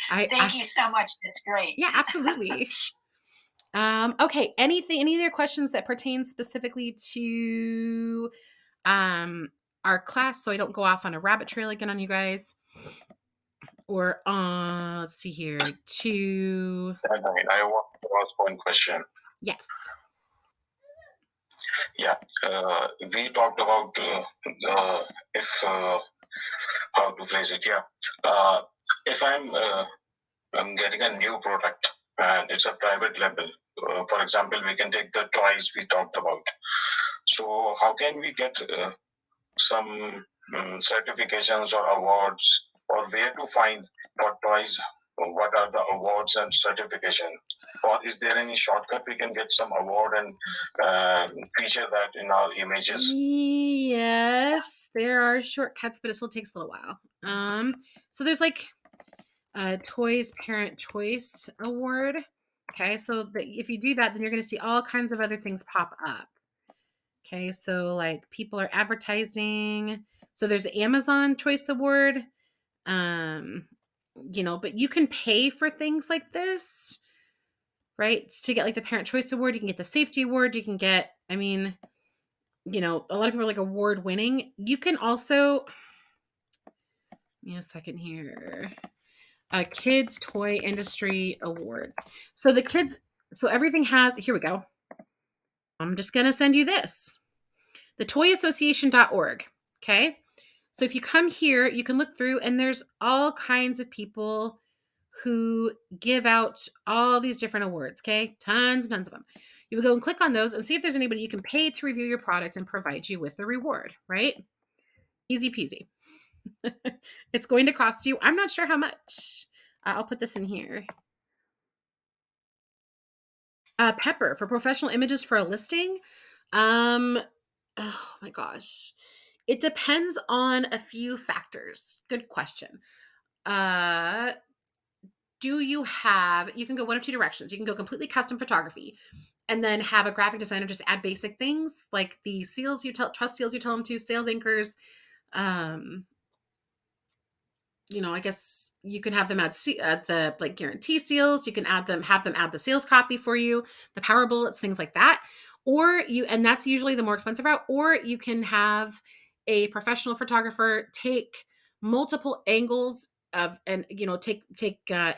Thank you so much. That's great. Yeah, absolutely. Okay. Any other questions that pertain specifically to our class, so I don't go off on a rabbit trail again on you guys? Or let's see here. I want to ask one question. Yes. Yeah, we talked about if how to phrase it. Yeah, if I'm getting a new product and it's a private label, for example, we can take the toys we talked about. So how can we get some certifications or awards, or where to find what toys, what are the awards and certification, or is there any shortcut we can get some award and feature that in our images? Yes, there are shortcuts, but it still takes a little while. So there's like a Toys Parent Choice Award. Okay, so if you do that, then you're going to see all kinds of other things pop up. Okay, so like people are advertising. So there's Amazon Choice Award. but you can pay for things like this, right? To get like the Parent Choice Award, you can get the Safety Award, you can get, a lot of people are like award winning. You can also, give me a second here. Kids Toy Industry Awards. So everything has, here we go. I'm just going to send you this. The toyassociation.org. Okay. So if you come here, you can look through and there's all kinds of people who give out all these different awards. Okay. Tons of them. You would go and click on those and see if there's anybody you can pay to review your product and provide you with a reward, right? Easy peasy. It's going to cost you, I'm not sure how much. I'll put this in here. Pepper for professional images for a listing. Oh my gosh. It depends on a few factors. Good question. You can go one of two directions. You can go completely custom photography and then have a graphic designer just add basic things like the seals trust seals you tell them to, sales anchors. I guess you can have them add the like guarantee seals. You can have them add the sales copy for you, the power bullets, things like that. And that's usually the more expensive route. Or you can have a professional photographer take multiple angles take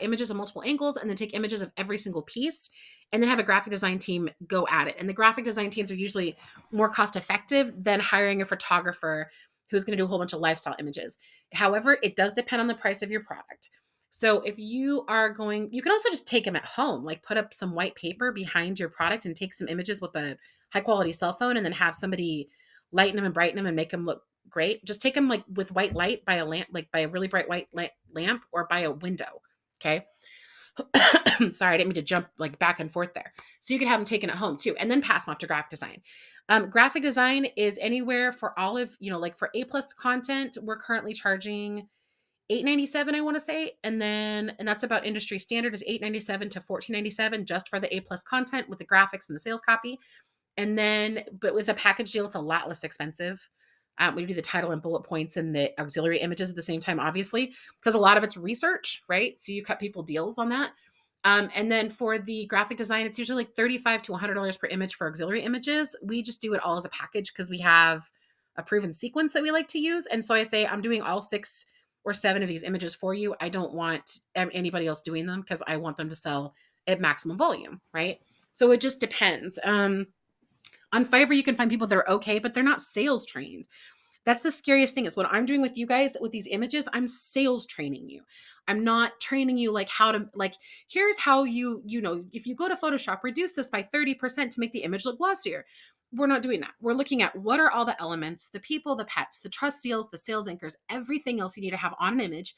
images of multiple angles and then take images of every single piece and then have a graphic design team go at it. And the graphic design teams are usually more cost effective than hiring a photographer who's going to do a whole bunch of lifestyle images. However, it does depend on the price of your product. So if you can also just take them at home, like put up some white paper behind your product and take some images with a high quality cell phone and then have somebody lighten them and brighten them and make them look great. Just take them like with white light by a lamp, like by a really bright white lamp or by a window. Okay. Sorry, I didn't mean to jump like back and forth there. So you can have them taken at home too, and then pass them off to graphic design. Graphic design is anywhere for all of, like for A+ content, we're currently charging $8.97, I want to say. And that's about industry standard is $8.97 to $14.97 just for the A+ content with the graphics and the sales copy. And then, but with a package deal, it's a lot less expensive. We do the title and bullet points and the auxiliary images at the same time, obviously, because a lot of it's research, right? So you cut people deals on that. And then for the graphic design, it's usually like $35 to $100 per image for auxiliary images. We just do it all as a package because we have a proven sequence that we like to use. And so I say, I'm doing all 6 or 7 of these images for you. I don't want anybody else doing them because I want them to sell at maximum volume, right? So it just depends. On Fiverr, you can find people that are okay, but they're not sales trained. That's the scariest thing is what I'm doing with you guys with these images. I'm sales training you. I'm not training you like how to, like, here's how if you go to Photoshop, reduce this by 30% to make the image look glossier. We're not doing that. We're looking at what are all the elements, the people, the pets, the trust seals, the sales anchors, everything else you need to have on an image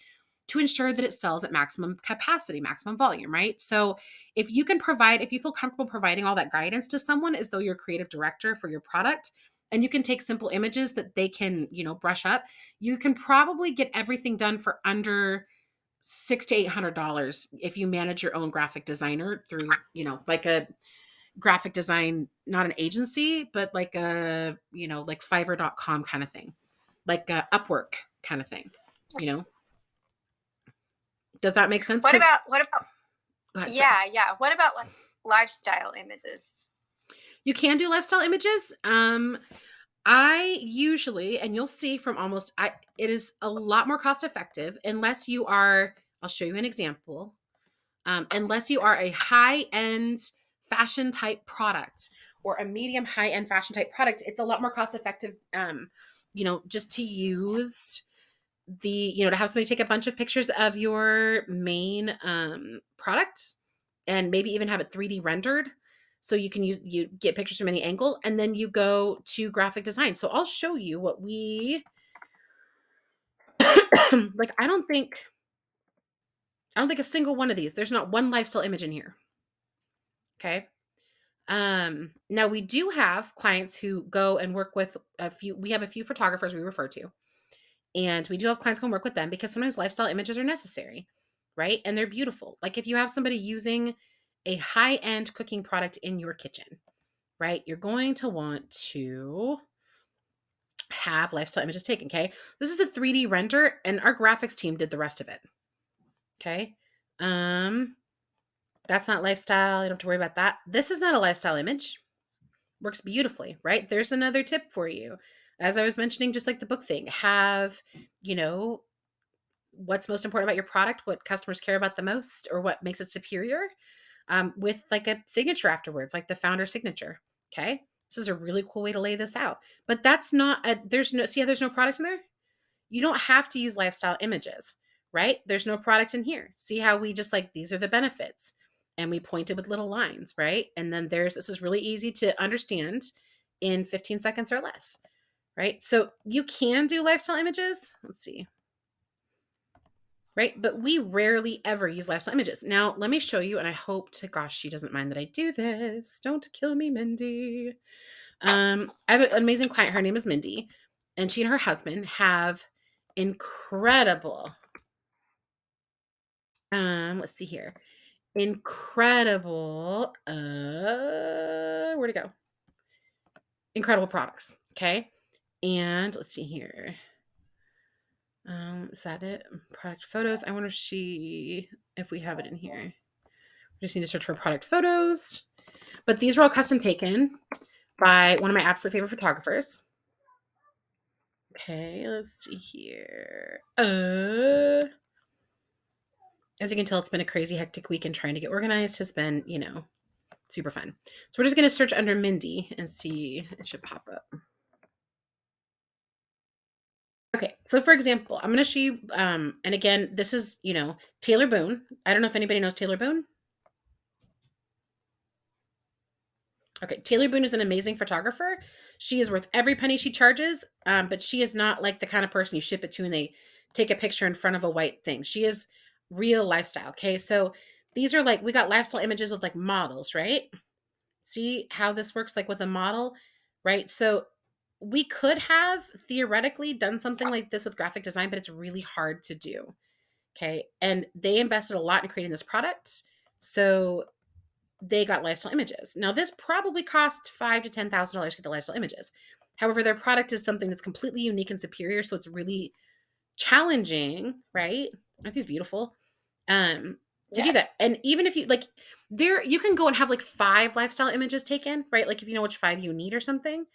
to ensure that it sells at maximum capacity, maximum volume, right? So if you feel comfortable providing all that guidance to someone as though you're a creative director for your product, and you can take simple images that they can, brush up, you can probably get everything done for under $600 to $800 if you manage your own graphic designer through, like a graphic design, not an agency, but like a, like Fiverr.com kind of thing, like a Upwork kind of thing, Does that make sense? What about Go ahead, yeah. What about like lifestyle images? You can do lifestyle images. I usually, and you'll see from it is a lot more cost effective unless you are, I'll show you an example. Unless you are a high-end fashion type product or a medium high-end fashion type product, it's a lot more cost effective, just to use to have somebody take a bunch of pictures of your main product and maybe even have it 3D rendered. So you get pictures from any angle and then you go to graphic design. So I'll show you what we, like, I don't think a single one of these, there's not one lifestyle image in here. Okay. Now we do have clients who go and work with we have a few photographers we refer to. And we do have clients go and work with them because sometimes lifestyle images are necessary, right? And they're beautiful. Like if you have somebody using a high-end cooking product in your kitchen, right? You're going to want to have lifestyle images taken, okay? This is a 3D render and our graphics team did the rest of it, Okay. That's not lifestyle. You don't have to worry about that. This is not a lifestyle image. Works beautifully, right? There's another tip for you. As I was mentioning, just like the book thing, have, what's most important about your product, what customers care about the most, or what makes it superior, with like a signature afterwards, like the founder signature. Okay. This is a really cool way to lay this out. But that's not there's no product in there. You don't have to use lifestyle images, right? There's no product in here. See how we just like, these are the benefits. And we pointed with little lines, right? And then this is really easy to understand in 15 seconds or less, right? So you can do lifestyle images. Let's see. Right? But we rarely ever use lifestyle images. Now, let me show you, and I hope to gosh, she doesn't mind that I do this. Don't kill me, Mindy. I have an amazing client. Her name is Mindy, and she and her husband have incredible, let's see here. Incredible, where'd it go? Incredible products. Okay. And let's see here. Is that it? Product photos. I wonder if we have it in here. We just need to search for product photos. But these were all custom taken by one of my absolute favorite photographers. Okay, let's see here. As you can tell, it's been a crazy, hectic week, and trying to get organized has been, super fun. So we're just going to search under Mindy and see. It should pop up. Okay, so for example, I'm going to show you, and again, this is, Taylor Boone. I don't know if anybody knows Taylor Boone. Okay, Taylor Boone is an amazing photographer. She is worth every penny she charges, but she is not like the kind of person you ship it to and they take a picture in front of a white thing. She is real lifestyle, okay? So these are like, we got lifestyle images with like models, right? See how this works like with a model, right? So we could have theoretically done something like this with graphic design, but it's really hard to do, okay? And they invested a lot in creating this product. So they got lifestyle images. Now, this probably cost $5,000 to $10,000 to get the lifestyle images. However, their product is something that's completely unique and superior, so it's really challenging, right? Aren't these beautiful? To do that. And even if you like, you can go and have like 5 lifestyle images taken, right? Like if you know which 5 you need or something,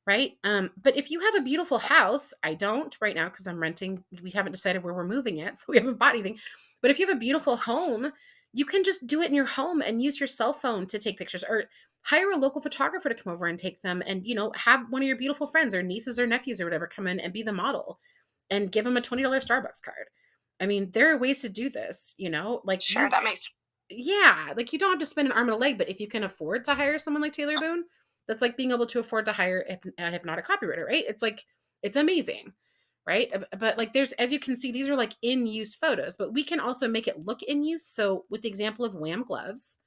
right? But if you have a beautiful house, I don't right now because I'm renting. We haven't decided where we're moving yet, so we haven't bought anything. But if you have a beautiful home, you can just do it in your home and use your cell phone to take pictures, or hire a local photographer to come over and take them, and have one of your beautiful friends or nieces or nephews or whatever come in and be the model and give them a $20 Starbucks card. I mean, there are ways to do this, like Sure, that makes yeah, like you don't have to spend an arm and a leg, but if you can afford to hire someone like Taylor Boone, that's like being able to afford to hire a hypnotic copywriter, right? It's like, it's amazing, right? But like as you can see, these are like in use photos, but we can also make it look in use. So with the example of Wham gloves,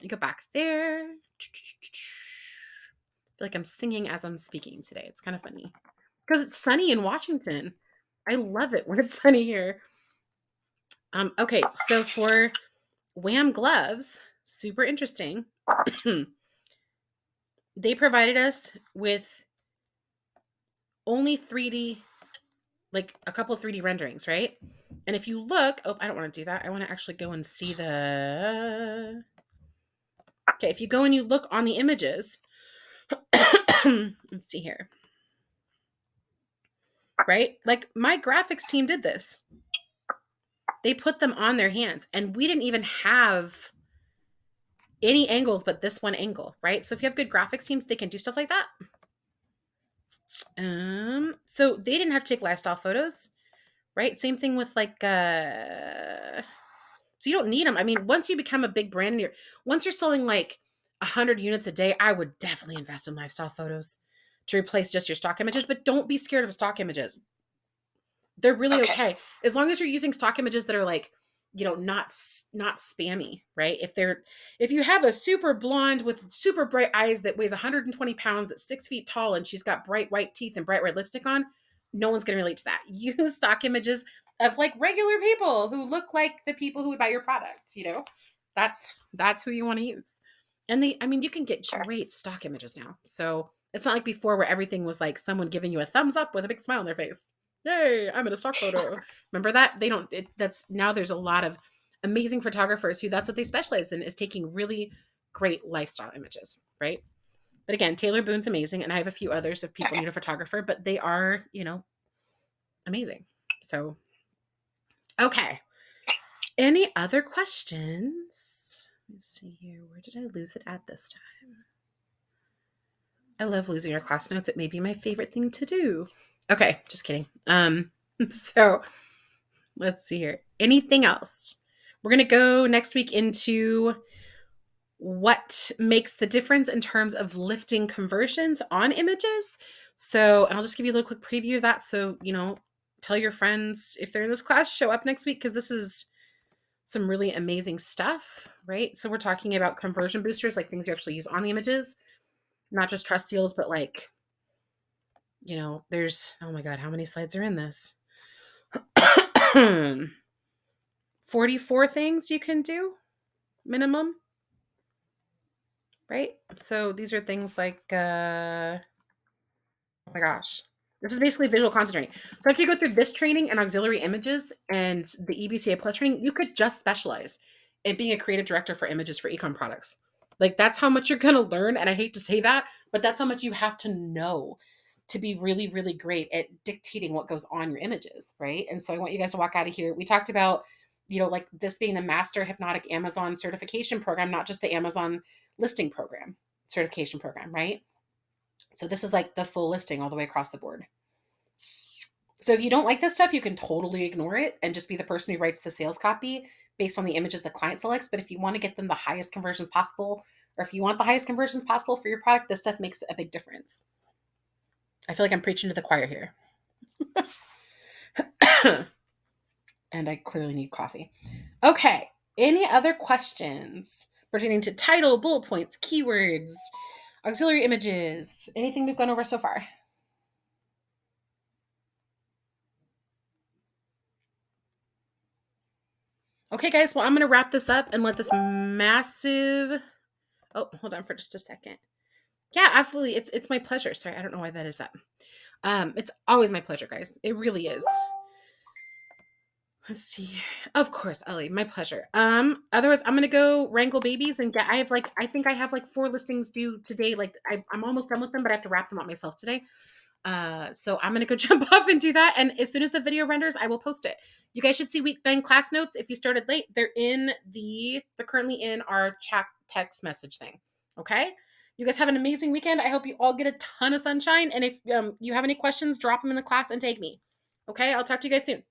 I go back there. I feel like I'm singing as I'm speaking today. It's kind of funny. It's because it's sunny in Washington. I love it when it's sunny here. Okay, so for Wham gloves, super interesting. They provided us with only 3D, like a couple 3D renderings, right? And if you look, I don't want to do that. I want to actually go and see okay, if you go and you look on the images, let's see here. Right? Like my graphics team did this. They put them on their hands, and we didn't even have any angles but this one angle, right? So if you have good graphics teams, they can do stuff like that. So they didn't have to take lifestyle photos, right? Same thing with like, so you don't need them. I mean, once you become a big brand, once you're selling like 100 units a day, I would definitely invest in lifestyle photos to replace just your stock images, but don't be scared of stock images. They're really okay. As long as you're using stock images that are like, not spammy, right? If you have a super blonde with super bright eyes that weighs 120 pounds, that's 6 feet tall, and she's got bright white teeth and bright red lipstick on, no one's going to relate to that. Use stock images of like regular people who look like the people who would buy your product, that's who you want to use. And you can get great stock images now. So it's not like before where everything was like someone giving you a thumbs up with a big smile on their face. Yay, I'm in a stock photo. Remember that? That's now there's a lot of amazing photographers who that's what they specialize in, is taking really great lifestyle images, right? But again, Taylor Boone's amazing. And I have a few others if people need a photographer, but they are, amazing. So, okay. Any other questions? Let's see here. Where did I lose it at this time? I love losing our class notes. It may be my favorite thing to do. Okay, just kidding. So let's see here. Anything else? We're going to go next week into what makes the difference in terms of lifting conversions on images. So, and I'll just give you a little quick preview of that. So, tell your friends if they're in this class, show up next week, because this is some really amazing stuff, right? So we're talking about conversion boosters, like things you actually use on the images, not just trust seals, but like, there's, oh my God, how many slides are in this? 44 things you can do minimum, right? So these are things like, oh my gosh, this is basically visual content training. So after you go through this training and auxiliary images and the EBTA Plus training, you could just specialize in being a creative director for images for ecom products. Like, that's how much you're going to learn. And I hate to say that, but that's how much you have to know to be really, really great at dictating what goes on your images, right? And so I want you guys to walk out of here. We talked about, like this being the Master Hypnotic Amazon certification program, not just the Amazon listing program certification program, right? So this is like the full listing all the way across the board. So if you don't like this stuff, you can totally ignore it and just be the person who writes the sales copy based on the images the client selects. But if you want to get them the highest conversions possible, or if you want the highest conversions possible for your product, this stuff makes a big difference. I feel like I'm preaching to the choir here. And I clearly need coffee. Okay. Any other questions pertaining to title, bullet points, keywords, auxiliary images, anything we've gone over so far? Okay, guys. Well, I'm going to wrap this up and let this massive... Oh, hold on for just a second. Yeah, absolutely. It's my pleasure. Sorry, I don't know why that is up. It's always my pleasure, guys. It really is. Let's see. Of course, Ellie, my pleasure. Otherwise, I'm gonna go wrangle babies and get. I think I have like 4 listings due today. Like I'm almost done with them, but I have to wrap them up myself today. So I'm gonna go jump off and do that. And as soon as the video renders, I will post it. You guys should see week 9 class notes. If you started late, they're currently in our chat text message thing. Okay. You guys have an amazing weekend. I hope you all get a ton of sunshine. And if you have any questions, drop them in the class and tag me. Okay. I'll talk to you guys soon.